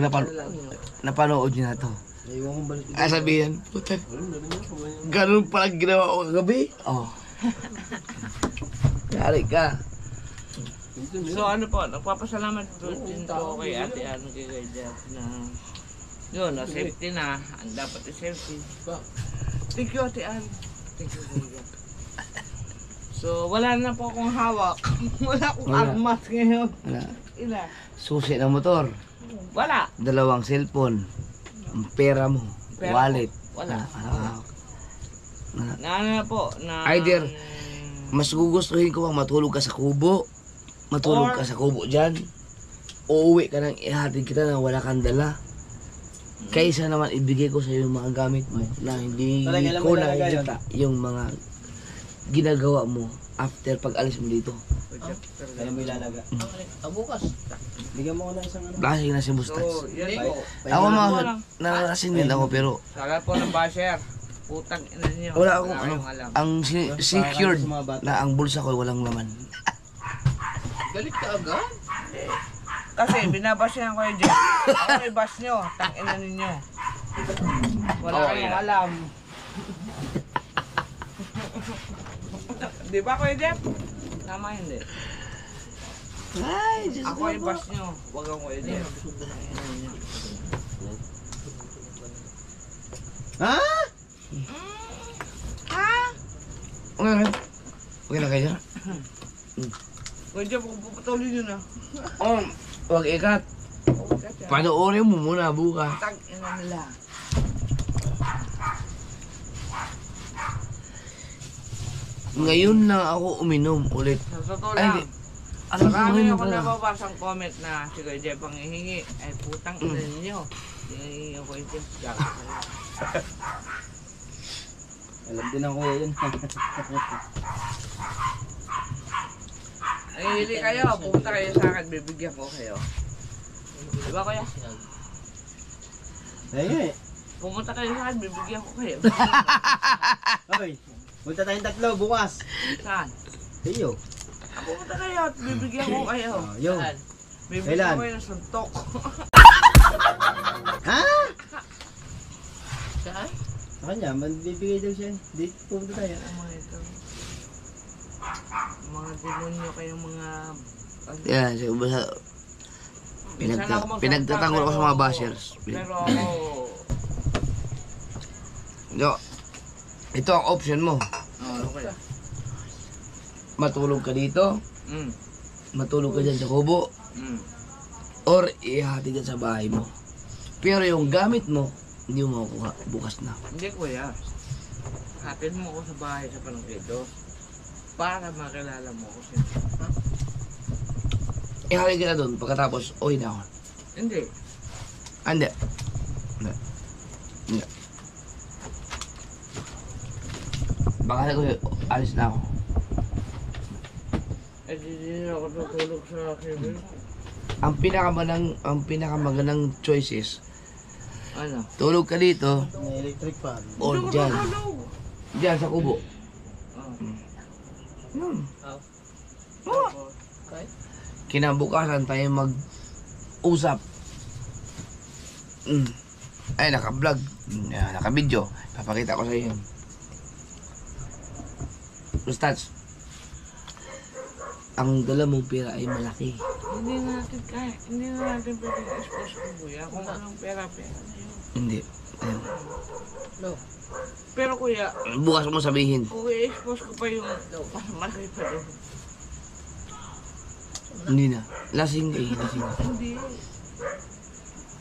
napanood niya na to. Naiwan kong balot. Sabihin, putan, ganun palang ginawa ko kagabi? Oh. Yari ka. So ano po, nagpapasalamat po din po kay Ate Ano kay Jeff na Yun, safety na. Ang dapat i-safety. Thank you, Ate Ann. Thank you, kuya. So, wala na po akong hawak. Wala akong Wala. armas ngayon. Wala. Ila. Susi ng motor. Wala. 2 cellphone. Ang pera mo. Pera Wallet. Wala. Na, Na ano na po, na... Either, mas gugustuhin ko bang matulog ka sa kubo. Matulog Or- ka sa kubo dyan. Uuwi ka nang ihatid kita na wala kang dala. Kaysa naman ibigay ko sa iyo yung mga gamit mo na hindi Talaga, alam ko mo talaga nakikita yung mga ginagawa mo after pag alis mo dito. Kaya mo ilalaga. bukas. Bigyan mo ko ng isang ano. Lasing na si So, Bustats. yan po. Ako Wala. mga narasin din ako pero Sagal po ng basher. Putang ina niyo. wala akong ano. kayong alam. Ang secured Sa mga bata. na ang bulsa ko walang laman. Galit ka agad? Kasi binabasyan ko yung Jeff. Ako may bash nyo. Tang ina ninyo. Wala kayong alam. Di ba Kuya Jeff? Tama hindi. Ay, Diyos Ako yung bash nyo. Huwag ang Kuya Jeff. Tang ina ninyo. Ha? Okay na kayo? Kuya Jeff, kung puputulin nyo na. Huwag ikat. Panoorin mo muna bukas. Tang ina nila. Ngayon lang ako uminom ulit. Sa totoo Ay, lang. di. Ano ba Marami ngayon ako pala? nababasang comment na si Kuya Jeff ang hihingi. Ay putang ina ninyo. Hihingi ako yung Jeff. Gago kayo. Alam din ang kuya yun. Ay, hindi kayo. Pumunta kayo sa akin. Bibigyan ko kayo. Di ba Kuya? Ayun eh. Pumunta kayo sa akin. Bibigyan ko kayo. Hoy, punta tayong tatlo bukas. Saan? Iyo. Pumunta kayo at bibigyan ko kayo. Oh, yo. Saan? Bibigyan Kailan? ko kayo ng suntok. Ha? Saan? Sa kanya, magbibigay daw siya. Dito pumunta tayo. Ang mga ito. Mga demonyo kayong mga... Yan, siguro basta Minsan ako magsalita, pinagtatanggol ako sa mga bashers. Pero ako... Ito ang option mo. Okay. Matulog ka dito, matulog ka dyan sa kubo, or ihatid ka sa bahay mo. Pero yung gamit mo, hindi mo makukuha bukas na. Hindi Kuya. Hatid mo ako sa bahay sa Panangkido. Para makilala mo ako siya. Ihatid ka na doon, pagkatapos, uwi na ako. Hindi. Hindi. Hindi. Baka na ko, alis na ako. Eh, di ako tutulog sa cable. Ang pinakamagandang choices, Ano? tulog ka dito, May electric fan. o Hindi ko dyan. tutulog. Dyan sa kubo. Oh. Kinabukasan tayo mag-usap. Ay, naka-vlog. Naka-video. Papakita ko sa iyo. Ustats, ang dala mong pera ay malaki. Hindi na natin pwedeng expose ko Kuya. Kung anong pera na yun. Hindi. Ayan. Pero Kuya, Bukas mo sabihin. kung i-expose ko pa yung malaki pa doon. Hindi na. Lasing eh. Lasing. Hindi.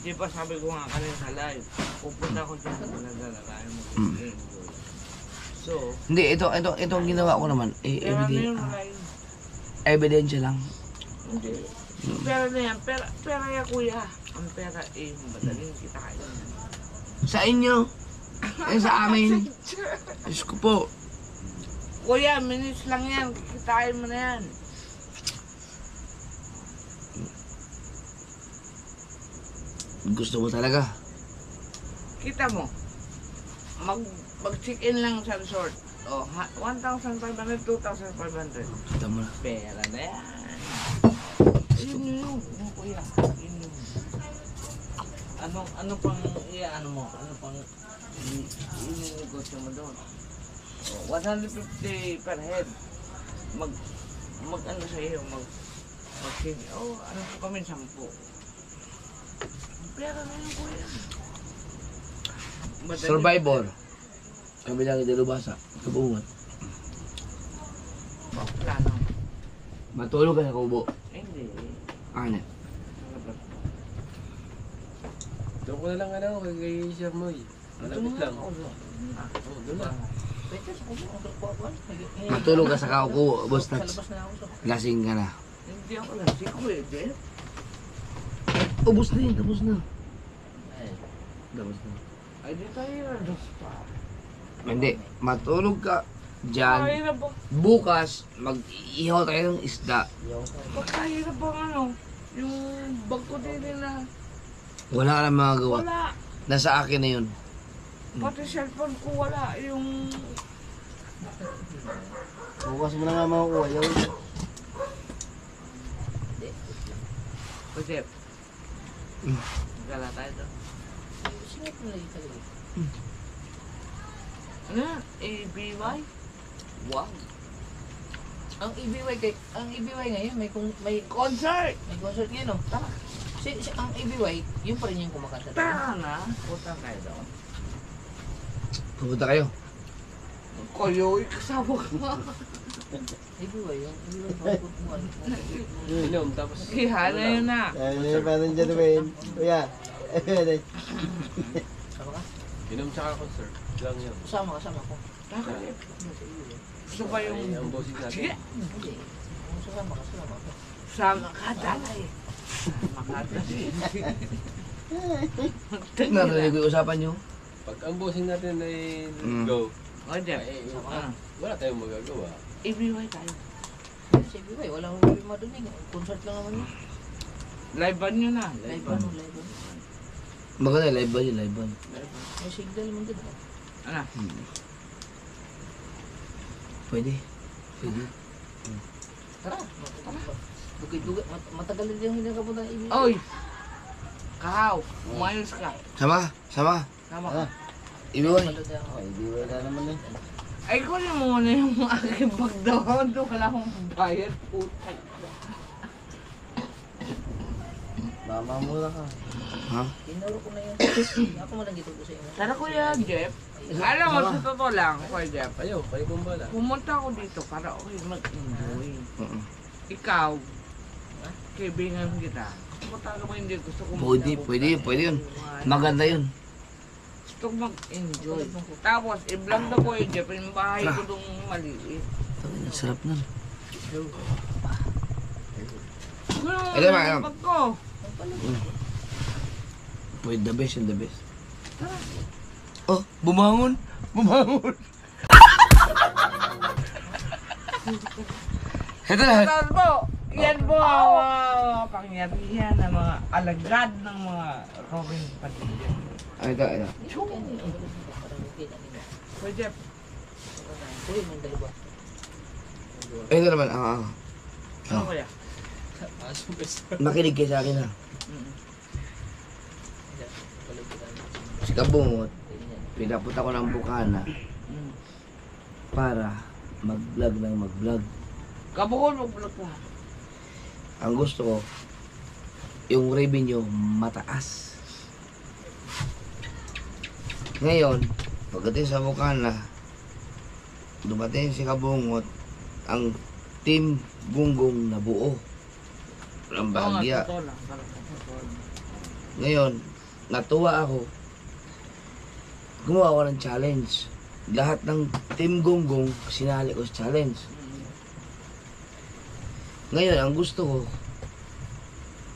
Di ba sabi ko nga kanina sa live, pupunta ko dyan sa talaga tayo mag-game. So, Hindi, ito ang ginawa ko naman. Eh, pera na yun, evident, wala yun. ebidensya lang. Hindi. Pera na yan, pera yan Kuya. Ang pera eh, madaling kita kayo. Sa inyo. Eh, sa amin. Diyos ko po. Kuya, minutes lang yan, kikitain mo na yan. Gusto mo talaga. Kita mo, mag-check-in lang sa resort. Oh, 1,500, 2,500. Kita mo na. Pera na yan. Yun yun, Kuya. Yun yun. Ano pang ano mo? Ano pang i-negosyo mo doon? Oh, 150 per head. Mag ano sa iyo, ano po kami, 10. Pera na yun, Kuya. Survivor. Kami lang idalubasa. Kabungan. Plano. Matulog ka sa kubo. Hindi. Ano? Doon ko na lang kay Sir Moy. Malapit lang. Oo, doon na. Matulog ka sa kubo, Boss Tats. Lasing ka na. Hindi ako lang. Si Kuwede. Ubus na yun, tapos na. Tapos na. Ay, di tayo na pa. Hindi, matulog ka dyan. Kahirap ba? Bukas, mag-ihaw tayo ng isda. Kahirap ba yung bag ko din na Wala ka na magagawa. wala. Nasa akin na yun. Pati cellphone ko wala. Yung Bukas mo na nga makukuha yun. Pwede. Gala tayo doon. Ano yan? ABY? Wow. Ang EBY ngayon may Concert! concert ngayon, no? Tama. Ang EBY, yun pa rin yung kumakanta. Tara na. Punta kayo doon. Pupunta kayo. Kayo, kasama ka. EBY, yung EBY pa kumuhan. Inom, tapos... Ihana yun na. Ay, parang dyan naman. Kuya. Sama ka? Inom tsaka concert. Lang yun. Sama ko. Bakit? Gusto ba Ay, yung... ang bossing natin. Sige. Hindi. Kung sasama ka. Sama ka dali. Sama ka dali. Narinig ko yung usapan nyo. Pag ang bossing natin ay go, O, Jeff. ay Ah, wala tayong magagawa. ABY tayo. Sa EBY, walang EBY madunig. Concert lang naman yun. Live band nyo na. Live ano. Maganda, live ba yun, live ba? May signal naman din. Ano? Pwede. Pwede. Tara. Dugay. Matagal din yung hindi nakapunta ng EBY. Oy! Kahaw, umayos ka. Sama. Sama ka. Ibiwan. Ay, di wala naman eh. Ay, kunin mo muna yung aking bag doon. Doon ka lang akong bayad. Putay. Mama muna ka. Ha? Tinuro ko na yun. Ako mo lang dito ko sa inyo. Tara, Kuya Jeff. Alam mo, sa totoo lang, Kuya Jeff. Kayo kung bala. Pumunta ako dito para okay mag-enjoy. Oo. Ikaw, kaibigan kita. Pumunta ako hindi gusto ko Pwede yun. Maganda yun. Gusto ko mag-enjoy. Tapos, i-vlog na Kuya Jeff yung bahay ko dong maliit. Ang sarap nun. Ano ba, yung bag ko? Pwede, the best yun, the best. Oh, bumangon. Ito na. Tapos po, yan po ang mga pangyarihan ng mga alagad ng mga Robin Padilla. Ito. Kuya Jeff, Uy, may dalawa. Ito naman, ano kuya? Makinig kayo sa akin ha. Si Kabungot, pinapunta ko ng Bukana para mag-vlog ng mag-vlog. Kabukol, mag-vlog ka. Ang gusto ko, yung revenue mataas. Ngayon, pagdating sa Bukana, dumating si Kabungot, ang team Gunggong na buo. Walang bahagya. Totoo lang. Totoo lang. Ngayon, natuwa ako. Gumawa ako ng challenge. Lahat ng team Gunggong, sinali ko sa challenge. Ngayon, ang gusto ko,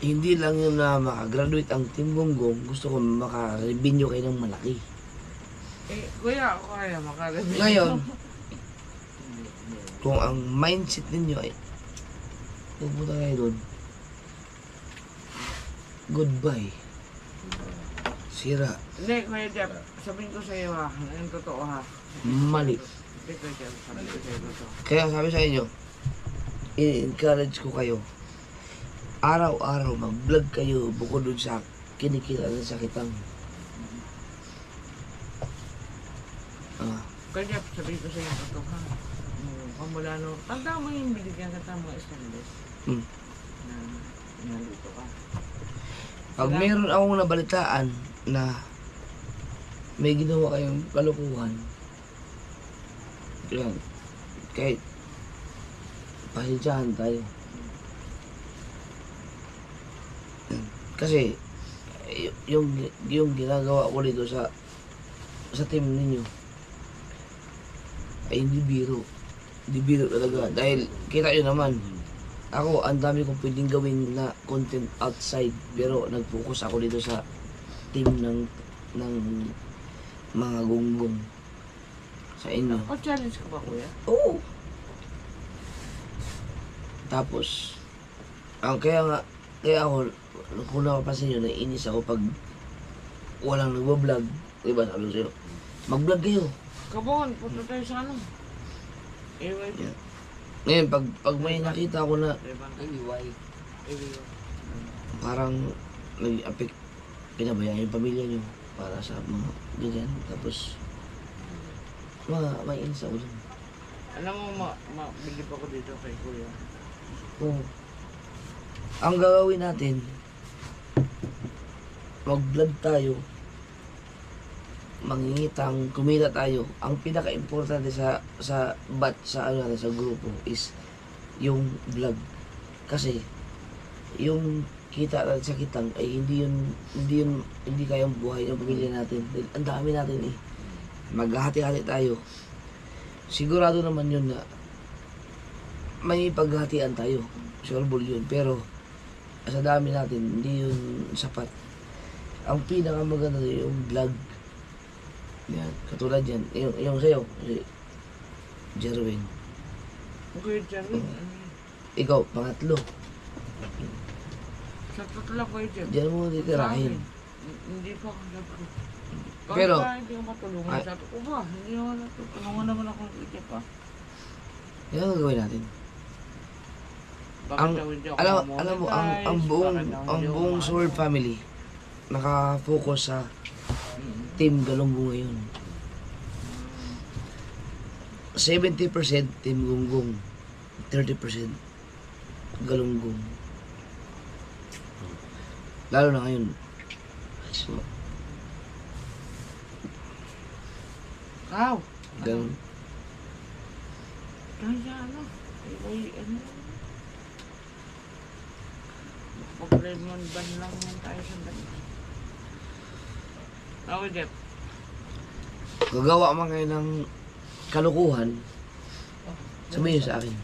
hindi lang yun na makagraduate ang team Gunggong, gusto ko maka-revenue kayo ng malaki. Eh, kuya, ako kaya makareview. Ngayon, kung ang mindset ninyo ay pupunta kayo doon, goodbye. Sira. Hindi, Kuya Jeff, sabihin ko sa iyo ha, yung totoo ha. Mali. Hindi, Kuya Jeff, sabihin ko sa iyo totoo. Kaya sabi sa inyo, i-encourage ko kayo. Araw-araw mag-vlog kayo bukod dun sa kinikita ng sakitang. Kuya Jeff, sabihin ko sa iyo totoo ha. Kamula no, tanda mo yung binigyan kita mga stainless na naluto ka. Pag meron akong nabalitaan na may ginawa kayong kalukuhan, yan, kahit pasensyahan tayo. Kasi yung ginagawa ko dito sa team ninyo ay hindi biro. Hindi biro talaga. Dahil kita nyo naman, ako ang dami kong pwedeng gawin na content outside, pero nag-focus ako dito sa team ng mga gonggong sa inyo. Challenge ka ba, kuya? Oo. Tapos, kaya ako, kung napapansin nyo, naiinis ako pag walang nagbablog. Diba, sabi ko sa'yo, mag-vlog kayo. Kabon, punta tayo sa ano? AY. Yeah. Ngayon, pag may nakita ko na Anyway. parang nag-affect, pinabayaan yung pamilya nyo para sa mga ganyan. Tapos, maiinis ako dyan. Alam mo, mabilib ako dito kay kuya. Oo. Ang gagawin natin, mag-vlog tayo, mangingitang, kumita tayo. Ang pinaka-importante sa sa grupo is yung vlog. Kasi yung kita at sa kitang ay hindi kayang buhay ng pamilya natin. Ang dami natin eh. Maghahati-hati tayo. Sigurado naman yun na may paghatian tayo. Sureball yun. Pero sa dami natin, hindi yun sapat. Ang pinakamaganda yung vlog. Yan, katulad yan. Yung sa'yo, si Jerwin. Kuya Jerwin, Ikaw, pangatlo. sa totoo lang kuya Jerwin. Diyan mo titirahin. Hindi pa ako nag- Pero- Kahit hindi ko matulungan Ay- sa ko ba? Hindi ako natutulungan naman ako ng Jeff pa. Yan ang gagawin natin. Bakit Ang, daw hindi ako alam mo, monetize? ang buong, Bakit daw ang hindi ako buong ma- Sword family, nakafocus sa Team Galunggo ngayon. 70% Team Gonggong, 30% Galunggong. Lalo na ngayon. So, Kaw! ganun. Kaya ano? Ay, ano? Pag-lemon ban lang yan tayo sa ban. Okay, Jeff. Gagawa man kayo ng kalukuhan, sabihin nyo sa akin.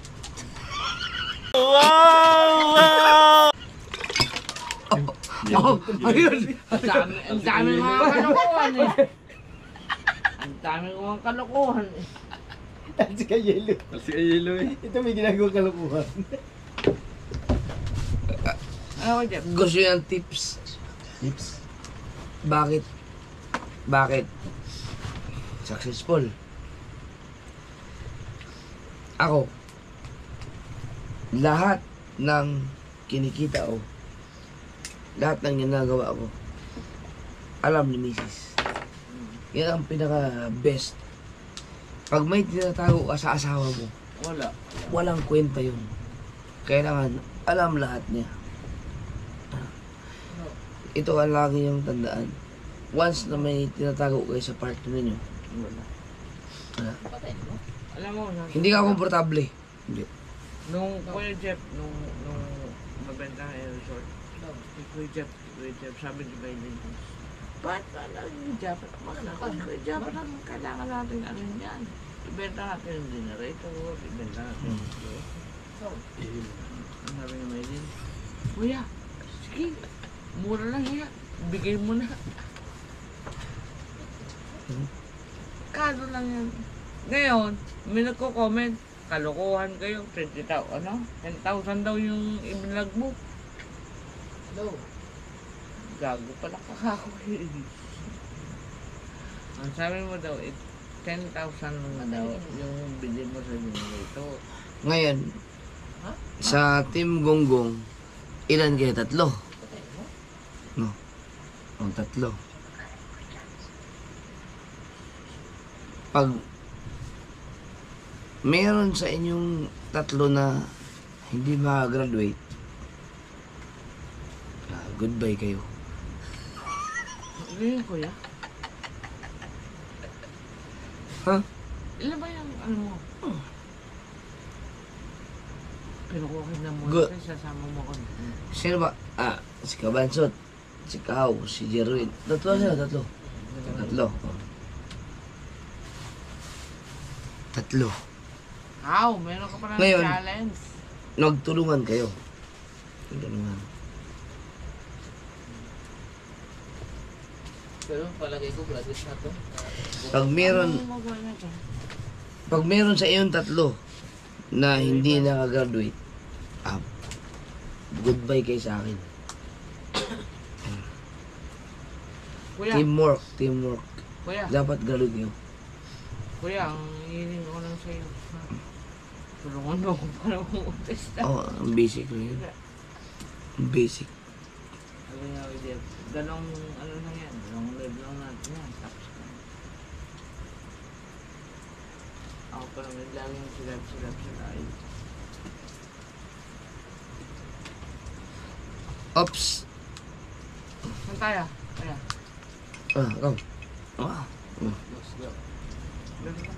Wow! Ayun! Ang dami mga kalokohan eh. Ang dami mga kalokohan eh. Si Kayelo. Si Ayelo eh. Ito may ginagawa kalukuhan. Ano ko, Jeff? Gusto nyo ng tips? Tips? Bakit successful? Ako, lahat ng kinikita ko, lahat ng ginagawa ko, alam ni Mrs. Yan ang pinaka-best. Pag may tinatago ka sa asawa mo, Wala. walang kwenta yun. Kailangan alam lahat niya. Ito ang lagi yung tandaan. Once na may tinatago kayo sa partner ninyo, Wala. wala. Alam mo, Hindi ka komportable. Hindi. nung Kuya Jeff, nung mabenta ng air resort, Kuya Jeff, sabi ni Biden, ba't yung Jeff, Kuya Jeff, kailangan natin ano yan? Ibenta natin yung generator, ibenta natin yung floor. Ang sabi ni Biden, Kuya, sige, mura lang yan, bigay mo na. Kano lang yan. Ngayon, may nagko-comment, kalokohan kayo, 20,000, ano? 10,000 daw yung i-vlog mo. Hello. Gago pala kakakoy. Ang sabi mo daw, 10,000 lang daw yung bili mo sa generator. Ngayon, sa Team Gonggong, ilan kayo? Tatlo? No. O, tatlo. Pag meron sa inyong tatlo na hindi makagraduate, goodbye kayo. Ngayon, kuya, Ha? Ilan ba yung ano mo? Pero okay na mo. Good. Kasi sasama mo ko. Sino ba? Si Kabansot, si Kao, si Jerwin. Tatlo sila, tatlo. Tatlo. Tatlo. How? Meron ka pa ng Ngayon. challenge. Nagtulungan kayo. Nagtulungan. Pero palagay ko, graduate na to. Pag meron, Ano mo ba na ito? pag meron sa iyong tatlo na hindi nakagraduate, goodbye kayo sa akin. Kuya, Teamwork. kuya, Dapat graduate kayo. kuya, ang hiling ko lang sa'yo. Ha? Tulungan mo ako para umutesta. Ang basic lang yun. Ang basic. Sabi nga, Jeff, ganong ano lang yan, ganong live lang natin yan. Tapos ka. Ako pa naman laging silap sa tayo. Ops! Saan tayo? Kaya, Ikaw. ganun ka.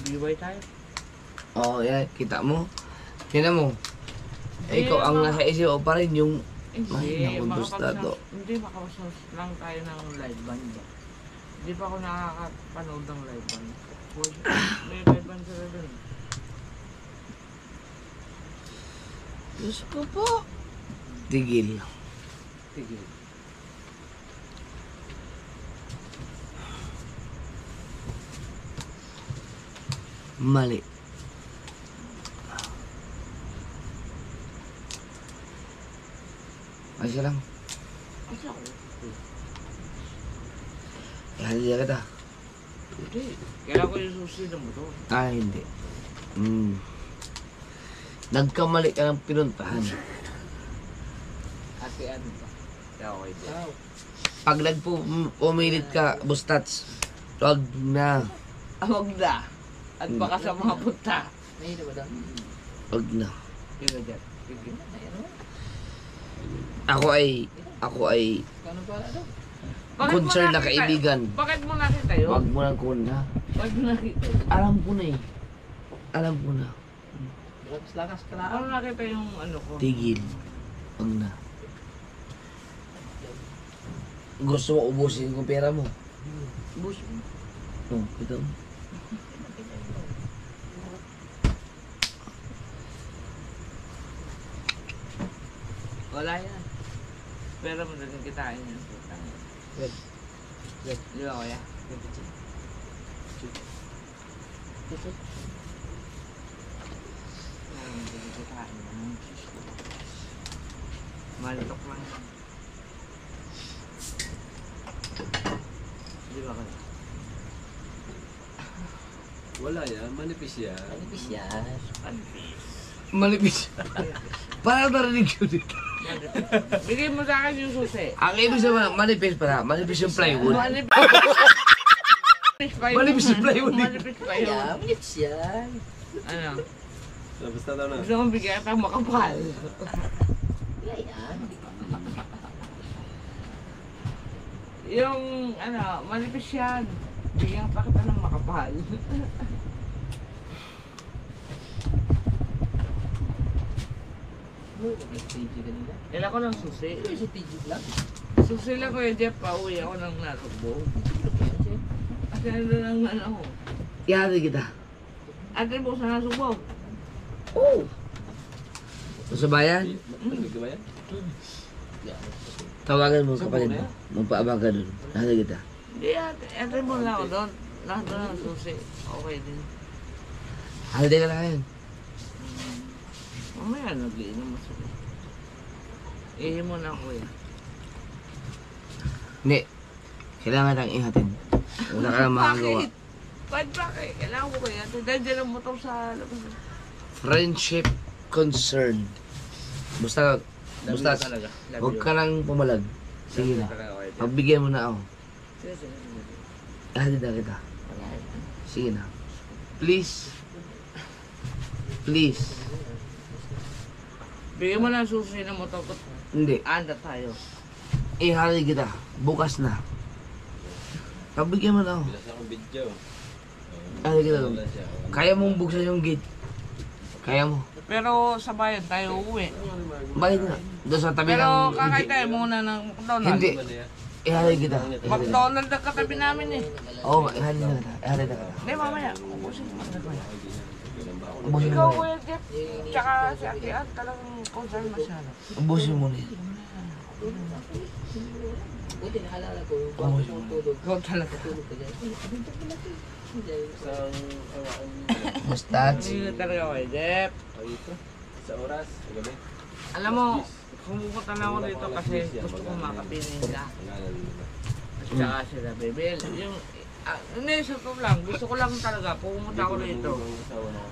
Ibiway tayo. Yan. Kita mo. Tingnan mo. Ikaw ang nasa isip mo pa rin yung Hindi, Ay, naku, bustado. makapasas lang tayo ng live band ba? Hindi pa ako nakakapanood ng live band. May live band sila dun. Diyos ko po. Tigil. Sige. Mali. Ayos lang. Asa ko? Hindi na kita. Hindi. Kailangan ko yung susi ng motor. Hindi. Nagkamali ka ng pinuntahan. Ate ano ba? Okay, Jeff. Pag nagpumilit ka, bustats, wag na. Awag na. At baka sa mga punta. May ba daw? Wag na. Sige, Jeff. Sige. Ako ay Kano pala daw? Bakit mo concerned na nakita- kaibigan. Bakit mo nakita yun? Wag mo nang kuna. Bakit mo nakita yun? Alam ko na eh. Alam ko na. Lakas ka na. Ano nakita yung ano ko? Tigil. Wag na. Gusto mo ubusin yung pera mo? Bus mo. Ito. Wala yan. Pero mo naging kitain yan. Wait. Di ba kuya? Naging kitain yan. Malitok lang yan. Di ba kuya? Wala yan, manipis yan. Manipis yan. Malipis. Parang narinig ko dito. Bigay mo sa akin yung susi. Ang ibig sabihin, manipis pala. Manipis yung plywood. Manipis pa yun. Manipis yung plywood. Manipis pa yun. Yan, manipis yan. Ano? Basta daw na. Gusto mong bigyan ka makapal. Yan. Yung ano, manipis yan. Bigyan pa kita ng makapal. May TG kanina. Kailan ko ng susi. May sa TG lang. Susi lang ko yung Jeff, pauwi ako ng narugbo. At ano lang ano. Yari kita. Ate mo sa nasugbo. Oh! Sa bayan, Nagig ka ba yan? tawagan mo kapatid mo. Magpaabang ka dun. Yari kita. Hindi ate mo lang ako doon. Lahat na ng susi. Okay din. Haliday ka na ngayon. Mamaya nagliinom mo susi. Ihi mo na kuya. Hindi. Kailangan tayong ihatid. Wala ka nang makagawa. Bakit? Kailangan ko kaya. Dahil dyan ang motor sa labas. Friendship concern. Basta, huwag ka nang pumalag. Sige na. Pagbigyan mo na ako. Ihatid na kita. Sige na. Please. Please. Bigyan mo na ang susi ng motor ko. Hindi. Anda tayo. Ihatid kita. Bukas na. Pagbigyan mo na ako. Bilas akong video. Ano kita doon? Kaya mong buksan yung gate. Kaya mo. Pero sa bayan tayo uuwi. Bakit nga? Doon sa tabi Pero ng... kakain tayo muna ng McDonald's. Hindi. Ihalay kita. McDonald's ang katabi namin eh. Oo, ihalay na kita. Ihalay na kita. Hindi, mamaya. Ubusin mo. Ubusin Ikaw, mo na. Kuya Jeff, tsaka si Ate Ann, talagang concern masyado. Ubusin mo na. Buti naalala ko yung Ubusin mo na. tulog. Ikaw talaga. Tulog ka dyan. Mustats. Hindi talaga, Kuya Jeff. Sa oras, sa gabi. Alam mo, pumupunta na ako dito kasi gusto ko makapiling ka. At saka sila, Bebel. Hindi, sa to lang. Gusto ko lang talaga, pumunta ako dito.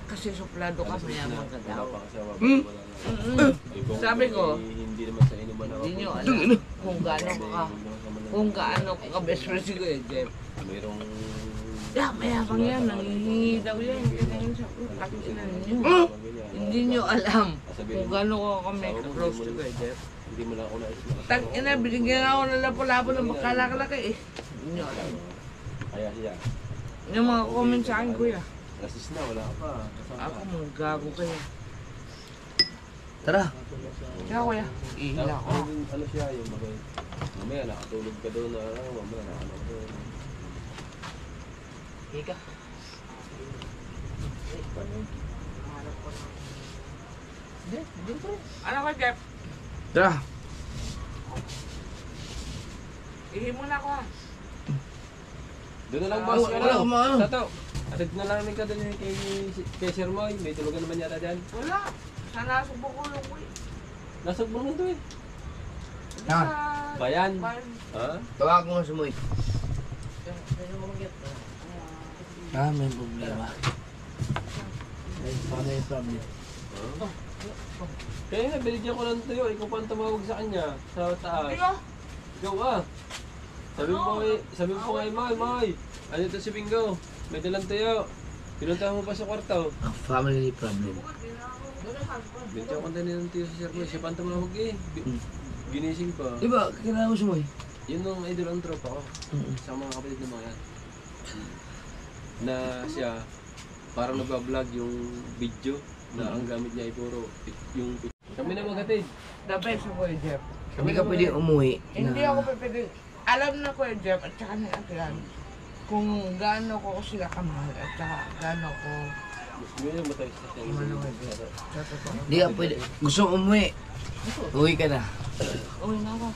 Kasi suplado ka, mayaman ka daw. Sabi ko, Hindi naman sa inuman ako. hindi nyo alam kung gaano ka best friend si Kuya Jeff. Mayroong... Mayabang yan, nangihingi daw yan. Ganyan sa kakinan ninyo. Hindi nyo alam kung gaano ko kami close to Kuya Jeff. Hindi mo lang ako nais na. Tag-ina, binigyan ako ng lapo-lapo ng bakalak-laki eh. Hindi nyo alam. Kaya siya. Yung mga comment sa akin, Kuya. Rasis na, wala ka pa. Ako mga gago kayo. Tara. Kaya Kuya, ihila ko. Ano siya, yung mabay. Mamaya nakatulog ka doon na mamaya nakano doon. Hika. Ano ka, Jeff? Tara. Ihi muna ako ha. Doon na lang boss ka wala na. akong maano. Tato. Atid na lang ka doon kay Sir Moy. May tulugan naman yata dyan. Wala. Sana subok ko lang ko eh. Nasag mo naman to eh. Ha? Bayan. Bayan. Ha? Tawag ko nga si Moy. May problema. May problem. Kaya nga, binigyan ko ng tuyo. Ikaw pa ang tumawag sa kanya. Sa taas. Ikaw? Ikaw ah. Sabi mo kay Moy. Ano ito si Bingo? May dalang tuyo. Pinuntahan mo pa sa kwarto. Family problem. Binigyan ko tayo ng tuyo sa Sir Moy. Siya pa ang tumawag eh. Ginising pa. Diba, kailangan mo si Moy? Yun ang idol ang tropa ko. Sa mga kapatid ng mga yan. Na siya, parang nagbablog yung video na ang gamit niya ay puro yung kami na maghatid. The best ko Kuya Jeff. Hindi ka pwede umuwi Hindi na... ako pwede. Alam na Kuya Jeff at saka ni Ate Ann kung gaano ko sila kamahal at saka gaano ko Ngayon matay sa tayo. sa totoo. Hindi ka pwede... Gusto mo umuwi. Uwi ka na. Uwi na ako.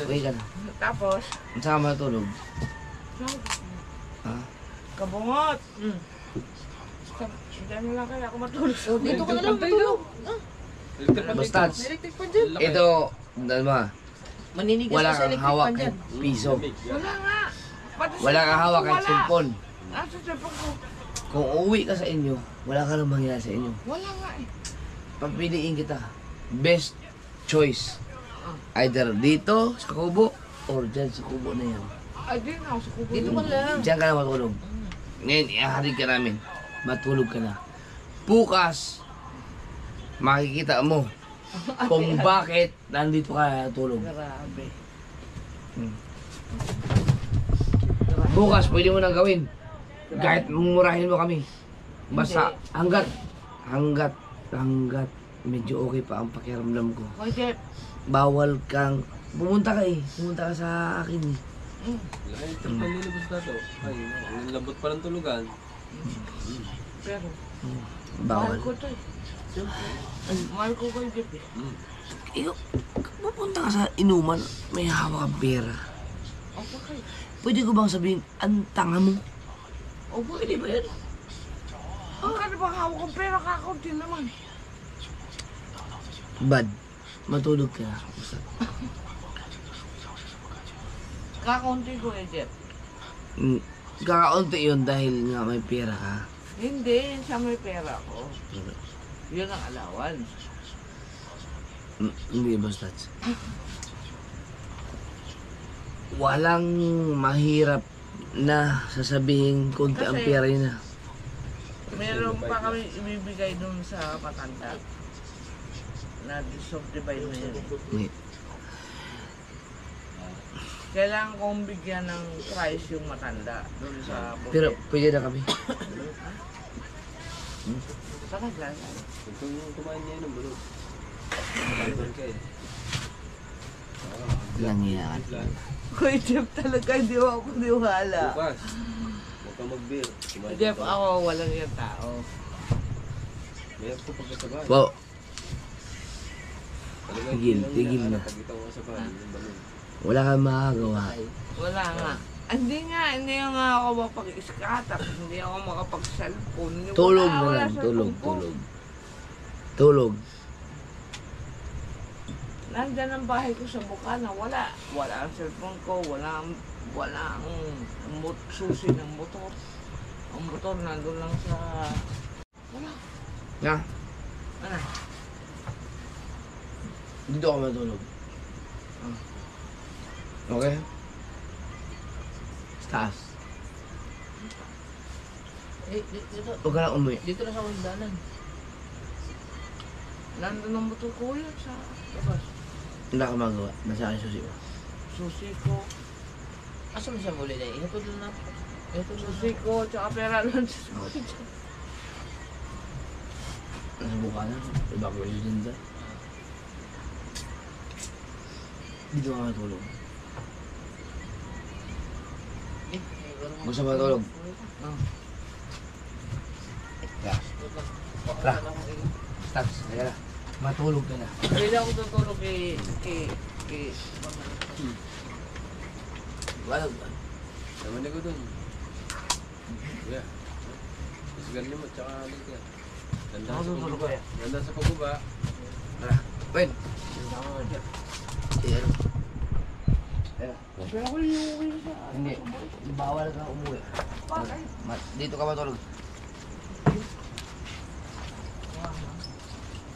Uwi ka na. Tapos, Saan ka matulog? Ha? kabungot. Diyan na lang kaya ako matulog. Dito ka na lang matulog. Basta, Electric pan dyan. ito, dalawa, Maninigas wala ka sa kang electric hawak pan dyan. kahit piso. Wala nga. Pati Wala kang hawak kahit wala. cellphone. Nasa cellphone ko. Kung uuwi ka sa inyo, wala ka nang mangyayari sa inyo. Wala nga eh. Papiliin kita. Best choice. Either dito sa kubo or dyan sa kubo na yan. Ay, di na ako sa kubo. Dito ka lang. Diyan ka na matulog. Ngayon, ihahatid ka namin. Matulog ka na. Bukas, makikita mo kung bakit nandito ka natulog. Grabe. Bukas, pwede mo nang gawin. Kahit mumurahin mo kami. Basta hanggat medyo okay pa ang pakiramdam ko. Kuya Jeff. Bawal kang, pumunta ka sa akin eh. Lahat ito panlilabas na to. Ay, ang lambot pa ng tulugan. Pero, Bawal. mahal ko to eh. Mahal ko Kuya Jeff eh. Ikaw, pupunta ka sa inuman, may hawak kang pera. Opo kayo. Pwede ko bang sabihin, ang tanga mo? Opo, Pwede ba yan? ang kano bang hawak kong pera kakaunti naman. Bad, matulog ka na. Kakaunti Kuya Jeff. Kakaunti yun dahil nga may pera ka. Hindi, siya may pera ko. Yun ang allowance. Hindi basta. Walang mahirap na sasabihin konti ang Kasi- pera yun na. Meron pa kami ibibigay dun sa patanda. Na subdivide na yun. May- Kailangan kong bigyan ng price yung matanda doon sa buffet. Pero pwede na kami. Saka lang. Kung kumain niya ng bulog. Iban ka eh. Langiyan. Kuya Jeff talaga, hindi ako niwala. Bukas. Huwag kang mag-beer. Kumain Jeff, ka. ako walang yung tao. Mayroon ko pagkasabay. Wow. Talaga, Tigil, yun ang tigil hinahanap na. pag ikaw ang sabay, yung balon. Wala kang makagawa. Wala nga. Hindi nga ako makapag-scatter. Hindi ako makapag-cellphone. Tulog na Wala lang. sa Tulog, cellphone ko. tulog. Tulog. Nandyan ang bahay ko sa Bukana. Wala. Wala ang cellphone ko. Wala ang susi ng motor. Ang motor nandun lang sa... Wala. Na, Ano? dito ka matulog. Okay? Sa taas. Dito. Huwag ka na umuwi. Dito na sa undanan. Nandun ang motor ko yan sa labas. Wala ka magawa. Nasa akin susi mo. Susi ko. Asa mo siya muli na? Ihatod na. Ihatod na. Susi ko. Tsaka pera lang sa susi. Nasa buka na. Evacuation din dyan. Dito ka matulog. Gusto mo matulog? Yeah. Tara. Stop. Kaya na. Matulog ka na. Hindi ako tutulog kay... Wala. Naman ako dun. Yeah. Isigan niyo mo, tsaka alit yan. Ganda Ako sa tutulog pagbaba. kaya. Ganda sa pagbaba. Tara. Wen. Ayan. Ayan. Pero ako yung uwi sa... Hindi. Bawal ka umuwi. Bakit? Dito ka matulog.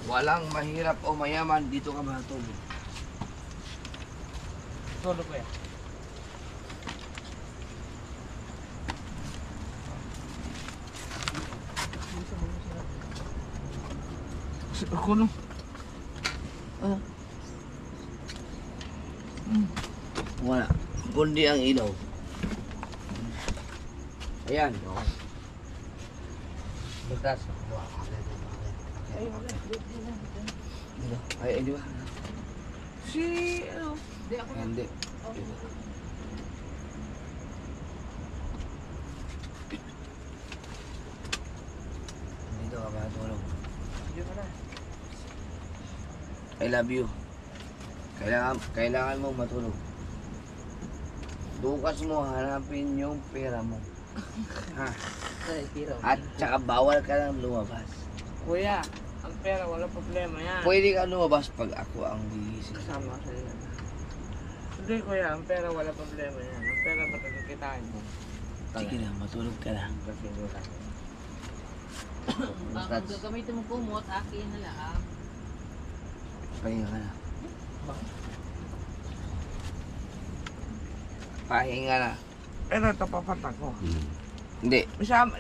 Walang mahirap o mayaman, dito ka matulog. Tulog ko yan. Ako no. Wala. Kundi ang ilaw. Ayan. Bukas. Ay, di ba? Si... ano? Hindi. Dito ka matulog. I love you. Kailangan mo matulog. Bukas mo hanapin yung pera mo. Ha? Ay, tiro. At saka bawal ka lang lumabas. Kuya, ang pera wala problema yan. Pwede ka lumabas pag ako ang gigising. Kasama sa iyo. Hindi kuya, ang pera wala problema yan. Ang pera matagkitain mo. Sige na, matulog ka lang. Kasi wala. Ang gagamitin mo kumot, akin na lang. Pahinga ka na. Pahinga na. Pero ito papatak ko. Hindi.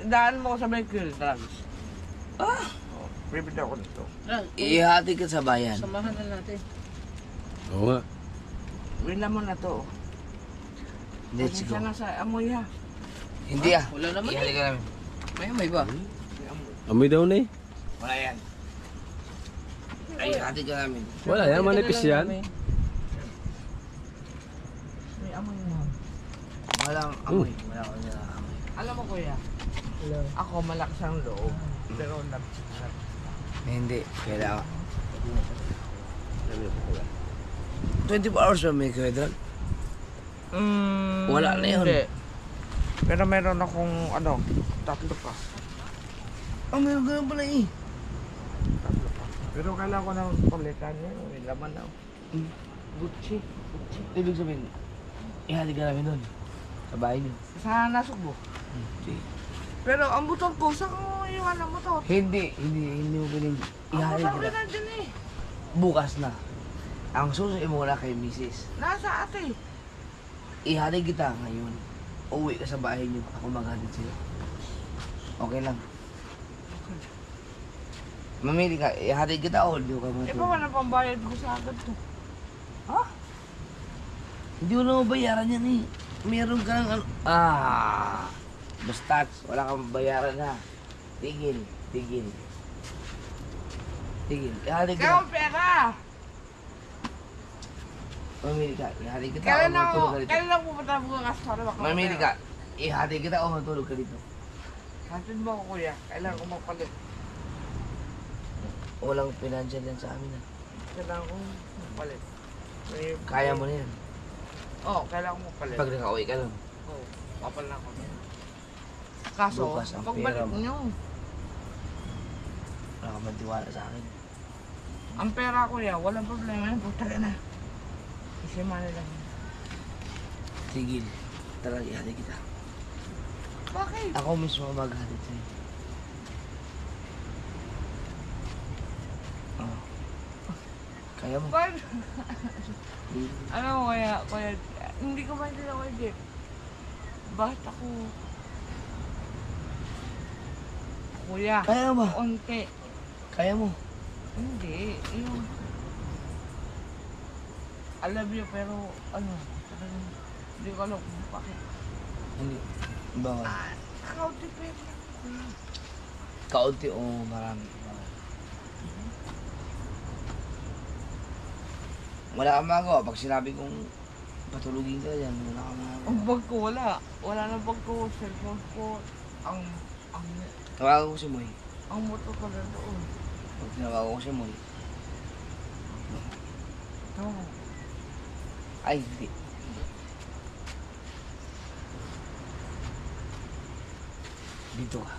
Daan mo ko sa Michael Travis. Oh, bibili ako nito. Ihati ka sa bayan. Samahan na natin. Oo nga. Wala mo na to. Let's go. Pasensya na sa amoy ha. Hindi ah. Wala naman Ihati ka namin. May ba? Amoy daw na eh. Wala yan. Ay, ihati ka namin. Wala yan, manipis yan. May amoy mo. Walang amoy. Wala ko nila amoy. Alam mo kuya, ako malakas ang loob. Pero Hindi. Kailangan. 24 hours ba may kawedral? Wala na yun. Hindi. Pero meron akong ano, 3 pa. Meron ganun pala eh. Pero kailangan ko ng palitan yun. May laman na. Gucci. Ibig sabihin, ihati ka namin doon. Sa bahay niyo. Sa Nasugbo. Sige. Pero ang motor ko, saan ko iwan ang motor? Hindi mo piling Ang ihati motor ko ka. nandyan eh. Bukas na. Ang susunod mo na kay Mrs. Nasa ate. Ihati kita ngayon. Uwi ka sa bahay niyo. Ako maghatid sa'yo. Okay lang. Mamili ka. Ihati kita o di ka Eh pa matulog. wala pang bayad ko sa agad to. Ha? Hindi mo na mabayaran yan eh. Meron ka ng ano. Basta, wala kang mabayaran ha. Tigil. Ihali Kaya kita. pera! Mamili ka. Ihali kita o Kailan matulog ka dito. kailan ako pupunta bukas para baka Mamili ka. Ihali kita o matulog ka dito. Hatid mo ako kuya, kailangan ko magpalit. Walang financial yan sa amin ha. Kailangan ko magpalit. Kaya mo na yan. Oo, kailangan ko magpalit. Pag nakauwi ka lang. Oo, kapal na ako. Kaso, Bukas ang pagbalik pera mo. nyo. Wala ka magtiwala sa akin. Ang pera kuya, walang problema yan. Puta ka na. Isimana lang. Tigil. Talaga ihali kita. Bakit? Ako mismo maghalit sa'yo. Oh. Kaya mo. Bakit? Ano mo kuya, hindi ko maintindihan kuya Jeff. Bakit ako? Kuya, Kaya mo. onti. Kaya mo. Hindi, yung... I love you, pero ano, talagang hindi ko alam kung bakit. Hindi. Bakit? Kaunti pa yun. Kaunti o marami. Wala kang magawa. Pag sinabi kong patulugin ka dyan, wala kang magawa. Ang bag ko, wala. Wala na bag ko, cellphone ko. Ang Tawagan ko si Moy. motor ko na doon. Pag tinawagan ko si Moy. Oo. Ay, hindi. Dito ka.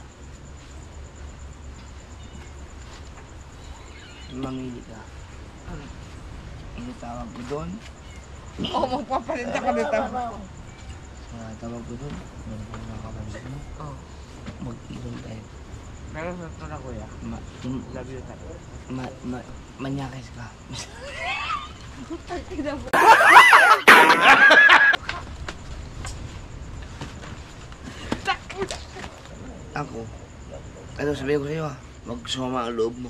Mamili ka. Ano? Inatawag ko doon. Oo, magpapalit ako nito. Tawag ko doon. Meron ko mga kapatid mo. Oo. Mag-inom tayo. Pero sa ito na kuya, love you tayo. Manyakis ka. Ako. Ano sabihin ko sa'yo magsuma ang loob mo.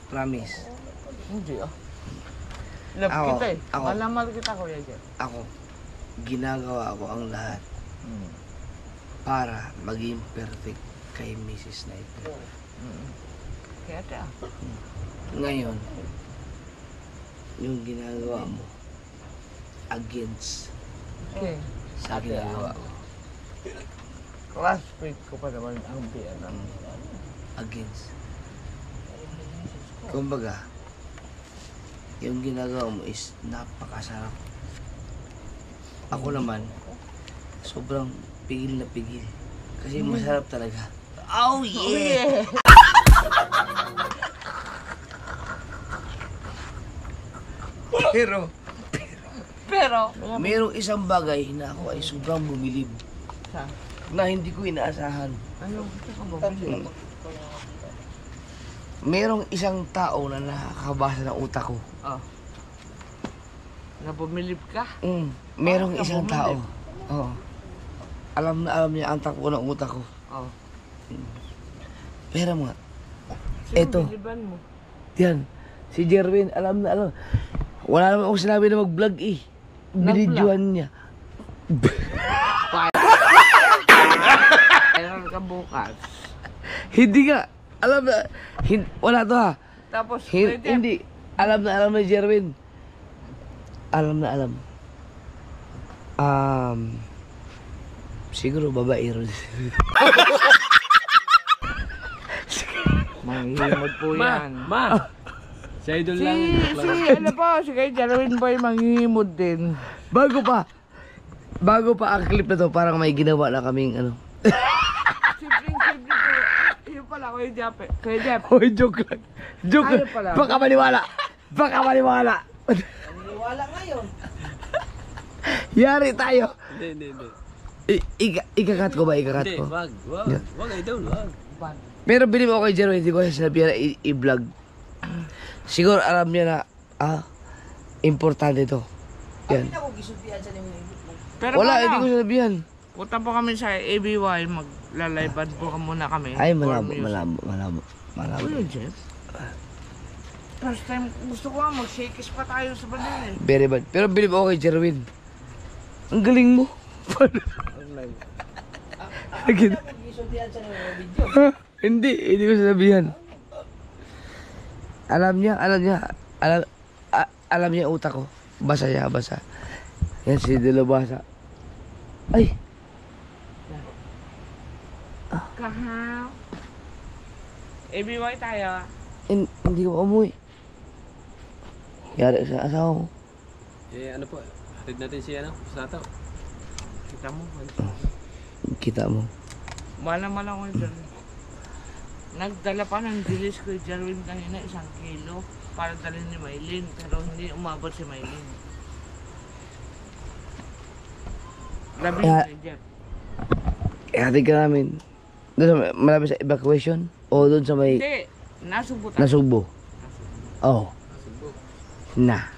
Promise. Hindi ah. Love Ako, kita eh. ako. Malamal kita kuya Jeff. Ako. Ginagawa ko ang lahat para maging perfect kay Mrs. Sniper. Kaya tayo. Ngayon, yung ginagawa mo against Okay. sa ginagawa ko. Classmate ko pa naman ang Vietnam. Against. Kumbaga, yung ginagawa mo is napakasarap. Ako naman, sobrang pigil na pigil. Kasi masarap talaga. Oh yeah! Pero, mayroong isang bagay na ako ay sobrang bumilib. Sa? Na hindi ko inaasahan. Ano? Gusto ka ba? Merong isang tao na nakakabasa ng utak ko. Oh. Nabumilib ka? Merong Ah, isang tao. nabumilib. Oo. Alam niya ang takbo ng utak ko. Oh. Pero mga, Sino Eto. biliban mo? yan, si Jerwin, alam na alam. Wala naman akong sinabi na mag-vlog eh. Binidyohan niya. Kailan ka bukas? Hindi nga, alam na, wala to ha. Tapos, Kuya Jeff, Hindi, alam na Jerwin. Alam na alam. Siguro babae ron. manghihimod po yan. Si Idol Si, lang. ano po, si kay Jerwin Boy manghihimod din. Bago pa ang clip na to, parang may ginawa na kaming ano. Simple po. Yun pala, Kuya Jeff. Kuya Jeff. Hoy, joke lang. Joke Ayaw lang. pala. Baka maniwala. Wala ngayon. Yari tayo. Hindi. Ikakat ko ba? Ikakat Hindi, ko. wag. Yeah. Wag, Idol, wag. Pero bilib ako kay Jerwin, hindi ko siya sinabi na i-vlog. Siguro alam niya na, importante to. Yan. Hindi ako gisultihan sa nimo. Pero Wala, paano? hindi ko sinabihan. Punta po kami sa ABY, maglalaiban po muna kami. Ay, for malabo. music. Kuya Jeff. First time, gusto ko nga mag-shakers pa tayo sa banil eh. Very bad. Pero bilib ako kay Jerwin. Ang galing mo. Lagi- Ha? Hindi ko sinabihan. Alam niya, alam niya utak ko. Basa niya, basa. Yan si Dilo basa. Ay! Kahaw. Ibiway tayo. Hindi ko umuwi. Yari sa asawa ko. Ano po, hatid natin si Sato. Kita mo. Kita mo. Mala-mala ko dyan. Nagdala pa ng dilis ko Jarwin kanina 1 kilo para dalhin ni Maylin. Pero hindi umabot si Maylin. Labi ni Jeff. Hatid ka namin. Doon sa malapit sa evacuation? O doon sa may Hindi. Nasugbo tayo. nasugbo? Oh. Na.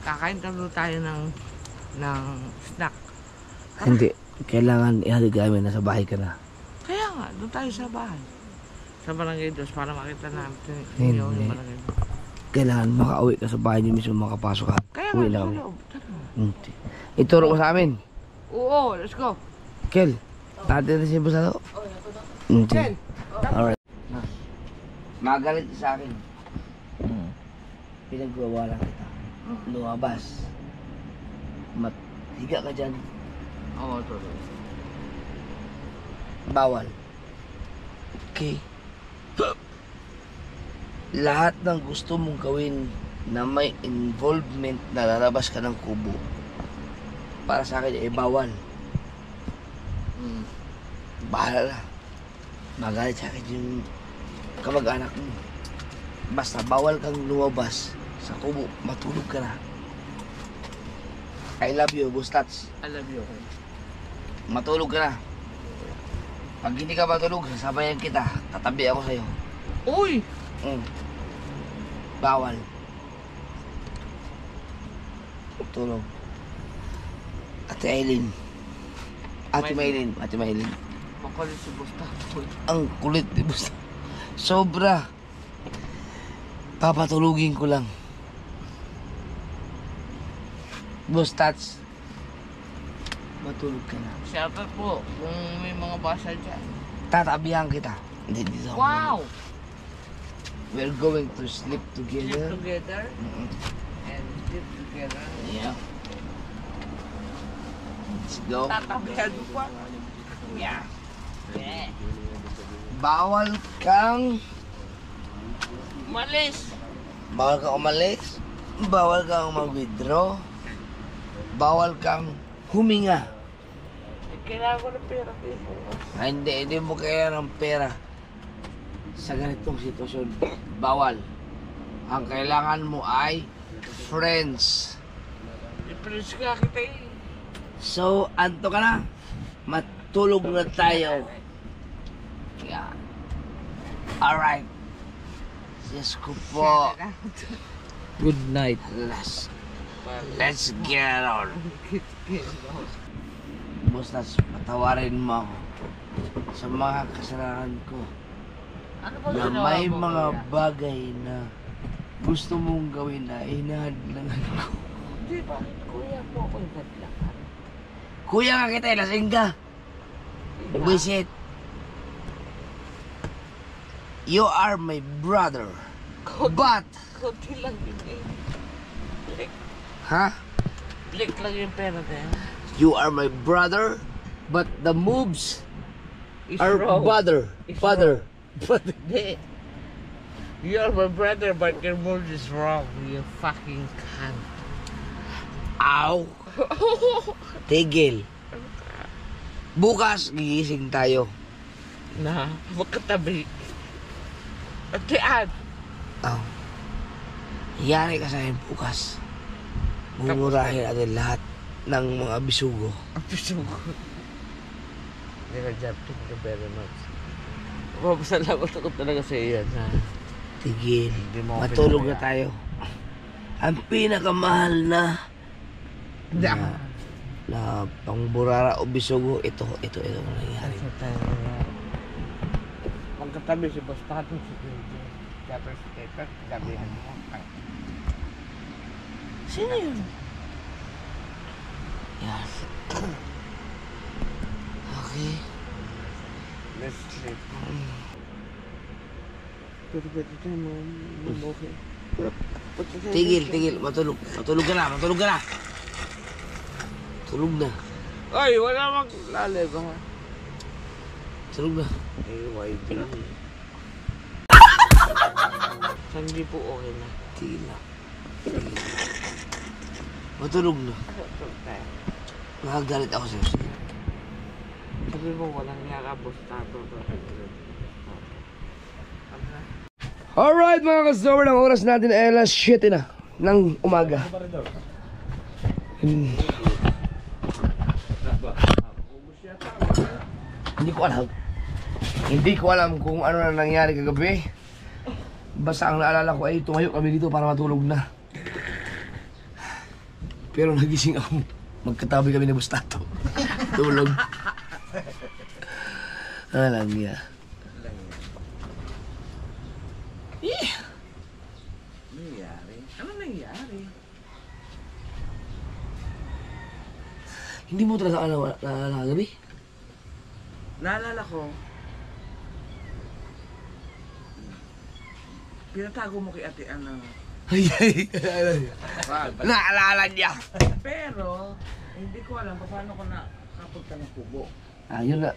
Kakain tayo ng snack. Hindi. Kailangan ihatid ka namin. Nasa bahay ka na. Kaya nga, doon tayo sa bahay. Sa Barangay Dos para makita namin Hindi. yung Barangay Dos. Kailangan makauwi ka sa bahay niyo mismo makapasok ka. Kaya Uwi nga, na kami. sa loob. Tara. Hindi. Ituro ko sa amin. Oo, let's go. Kel, tatay na si Busado. Hindi. Alright. Magalit sa akin. Pinagwawala kita. Lumabas. Higa ka dyan. Oo, ito. Bawal. Okay. Lahat ng gusto mong gawin na may involvement na lalabas ka ng kubo, para sa akin ay bawal. Bahala na. Magalit sa akin yung kamag-anak mo. Basta bawal kang lumabas sa kubo, matulog ka na. I love you, Bustats. I love you. Matulog ka na. Pag hindi ka matulog, sasabayan kita. Tatabi ako sa'yo. Uy! Bawal. Tulog. Ate Aileen. Ate Maylin. Ate Maylin. Makulit si Busta. Ang kulit ni Busta. Sobra. Papatulugin ko lang. Bustats. Matulog ka na. Siyempre po, kung may mga basa dyan. Tatabihan kita. Hindi dito. ako. Wow! We're going to sleep Live together. together Mm-mm. and live together. Yeah. Let's go. Tatabihan mo pa. Yeah. Bawal kang Malis! Bawal kang umalis. Bawal kang mag-withdraw. Bawal kang huminga. Kailangan ko ng pera dito. Hindi mo kaya ng pera. Sa ganitong sitwasyon, bawal. Ang kailangan mo ay friends. I-press ka kita eh. So, anto ka na? Matulog na tayo. Yeah. Alright. Yes ko po. Good night. Let's get on. Basta patawarin mo ako sa mga kasalanan ko. Ano ba Na ginawa may mo mga kaya? bagay na gusto mong gawin na hinahadlangan ko. Hindi ba? Kuya po ako yung gadlakan. Kuya nga kita, lasing ka. Visit. You are my brother. But, Kunti lang yun eh. Blik. ha? Blik lang yung pera na yan. You are my brother, but the moves It's are wrong. father. It's Father. Hindi. You are my brother but your mood is wrong. You fucking cunt. Ow. Tigil. Bukas, gigising tayo. Na, magkatabi. At tiyan. Ow. Yari ka sa akin bukas. Mumurahin natin lahat ng mga bisugo. Ang piso ko. Hindi ka dyan. Thank you very much. Papasalamat ako talaga sa iyo. Na Tigil. Hindi mo ako Matulog na pinabayaan. tayo. Ang pinakamahal na pangburara o bisugo, ito ang nangyari. Magkatabi si Bastato si Kuya. Dapat si Keper, gabihan mo. Sino yun? Yan. Okay. Let's sleep. Pero pwede tayo mag-okay. Tigil. Matulog. Matulog ka na. Tulog na. Ay, wala maglalay ba nga? Tulog na. Eh, white lang. Hindi po okay na. Tigil na. Matulog na. Nakagalit ako sa'yo. Sige. Sabi mo, walang yakapos tato. Alright mga ka-store, ang oras natin ay alas 7 na ng umaga. Hindi ko alam kung ano na nangyari kagabi. Basta ang naalala ko ay tumayo kami dito para matulog na. Pero nagising ako. Magkatabi kami ni Bustato. Tulog. Alam niya. Ano nangyari? Hindi mo talaga naalala kagabi? Naalala ko, pinatago mo kay Ate Ana. Ay. Naalala niya. Pero, hindi ko alam paano ko nakapunta ng kubo. Yun na.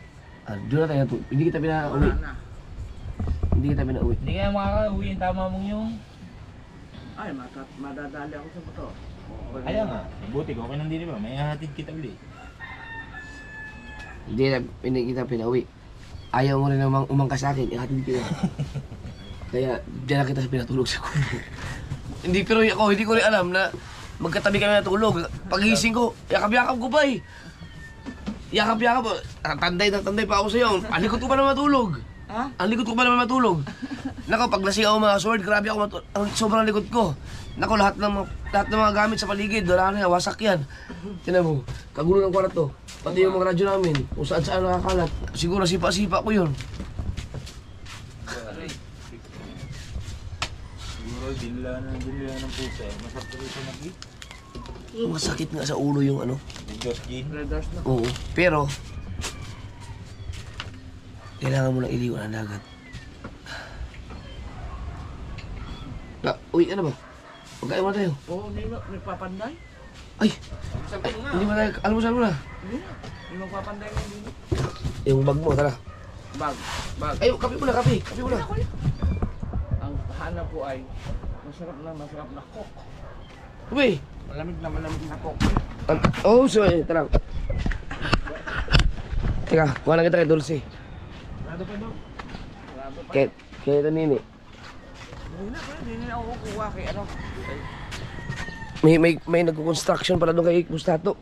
Doon na tayo. Hindi kita pinauwi. Wala na. Hindi kita pinauwi. Hindi kaya makaka-uwi yung tama mong yung... Ay, madadali ako sa motor. Kaya nga, buti ko, okay nang din ba? May hatid kita ulit. Hindi kita pinauwi. Ayaw mo rin namang umangkas sa akin. Ihatid kita. Kaya diyan na kita pinatulog sa kubo. Hindi, pero ako, hindi ko rin alam na magkatabi kami natulog. Pagising ko, yakap-yakap ko pa eh. Yakap-yakap po. Tanday pa ako sa'yo. Ang likod ko pa naman matulog. Ha? Ang likod ko pa naman matulog. Nako, pag lasing ako mga sword, grabe ako matulog. Ang sobrang likod ko. Nako, lahat ng mga gamit sa paligid, wala na yan, wasak yan. Tinan mo, kagulo ng kwarto. Pati yung mga radyo namin, kung saan nakakalat. Siguro sipa-sipa ko yun. Siguro, dinla ng pusa. Masarap ito nag-eat. Masakit nga sa ulo yung ano. Windows Gin. Red Doors na. Oo, pero kailangan mo nang iliwan ang dagat. Uwi ka na ba? Pagkain mo na tayo. Oo, may papanday. Ay! Hindi mo tayo, almusal mo na. Hindi na. May magpapanday ngayon dito. Yung bag mo, tara. Bag. Ay, kape mo na, kape mo na. Ang hanap po ay masarap na coke. Uy! Malamig na coke. Oh, sorry, tara. Teka, kuha na kita kay Dulce. Ano pa doon? Kaya ito nini. Hindi na ako kukuha kay ano. May nagko-construction pala doon kay Bustato.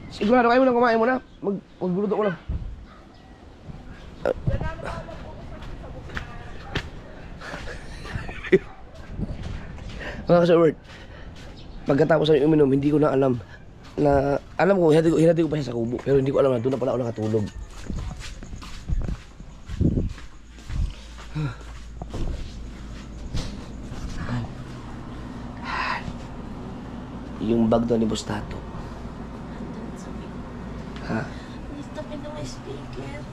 Sigurado kayo mo lang kumain mo na. Magbuluto ko lang. Mga ka-Sir Word, pagkatapos ng uminom, hindi ko na alam ko, hinati ko pa siya sa kubo, pero hindi ko alam na doon na pala ako nakatulog. Yung bag doon ni Bustato. Ha? Stop in the speaker.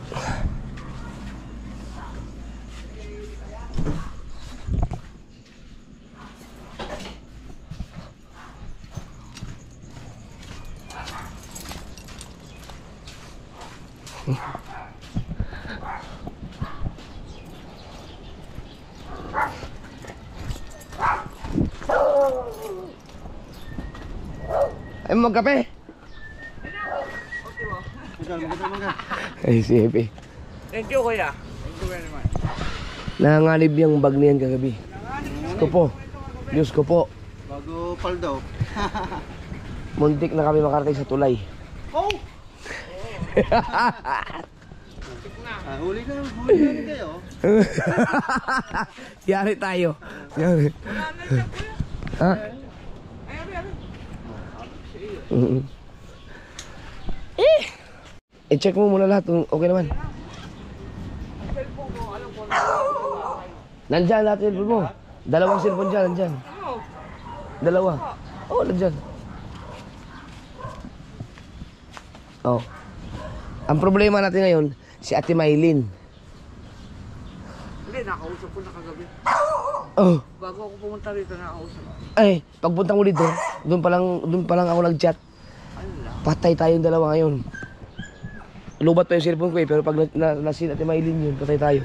Ay, magkape? Ay, si Epe. Thank you, kuya. Thank you very much. Nangangalib yung bag niyan kagabi. Diyos ko po. Bago paldo. Muntik na kami makarating sa tulay. Oh! Huli na kayo. Yari tayo. Yari. Ha? I-check mo muna lahat kung okay naman. Nandyan lahat yung cellphone mo. Dalawang cellphone dyan, nandyan. Dalawa. Oo, nandyan. Oh. Ang problema natin ngayon, si Ate Maylin. Hindi, nakausap ko na kagabi. Oh. Bago ako pumunta rito, nakausap. Ay, pagpunta mo dito, doon pa lang ako nag-chat. Patay tayong dalawa ngayon. Lubat pa yung cellphone ko eh, pero pag nasin Ate Maylin yun, patay tayo.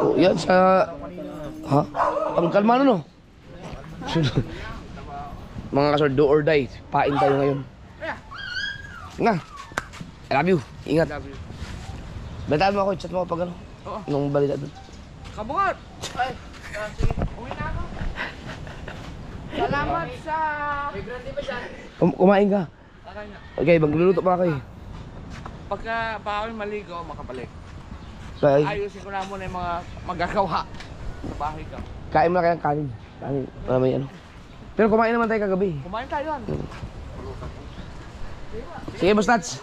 Oh, yan sa... Ha? Ang kalma no? Mga kasor, do or die. Pain tayo ngayon. Nga. I love you. Ingat. Love you. Balitaan mo ako, chat mo ako pag ano. Oo. Nung balita doon. Kabungat! Ay, sige. Uwi na ako. Salamat sa... Kumain ka. Okay na. Okay, magluluto pa ako eh. Pagka pa ako maligo, makabalik. Bye. Ayusin ko na muna yung mga magagawa sa bahay ka. Kain mo na kayang kanin. Kanin. Wala may ano. Pero kumain naman tayo kagabi. Kumain tayo yan. Sige, Bustats.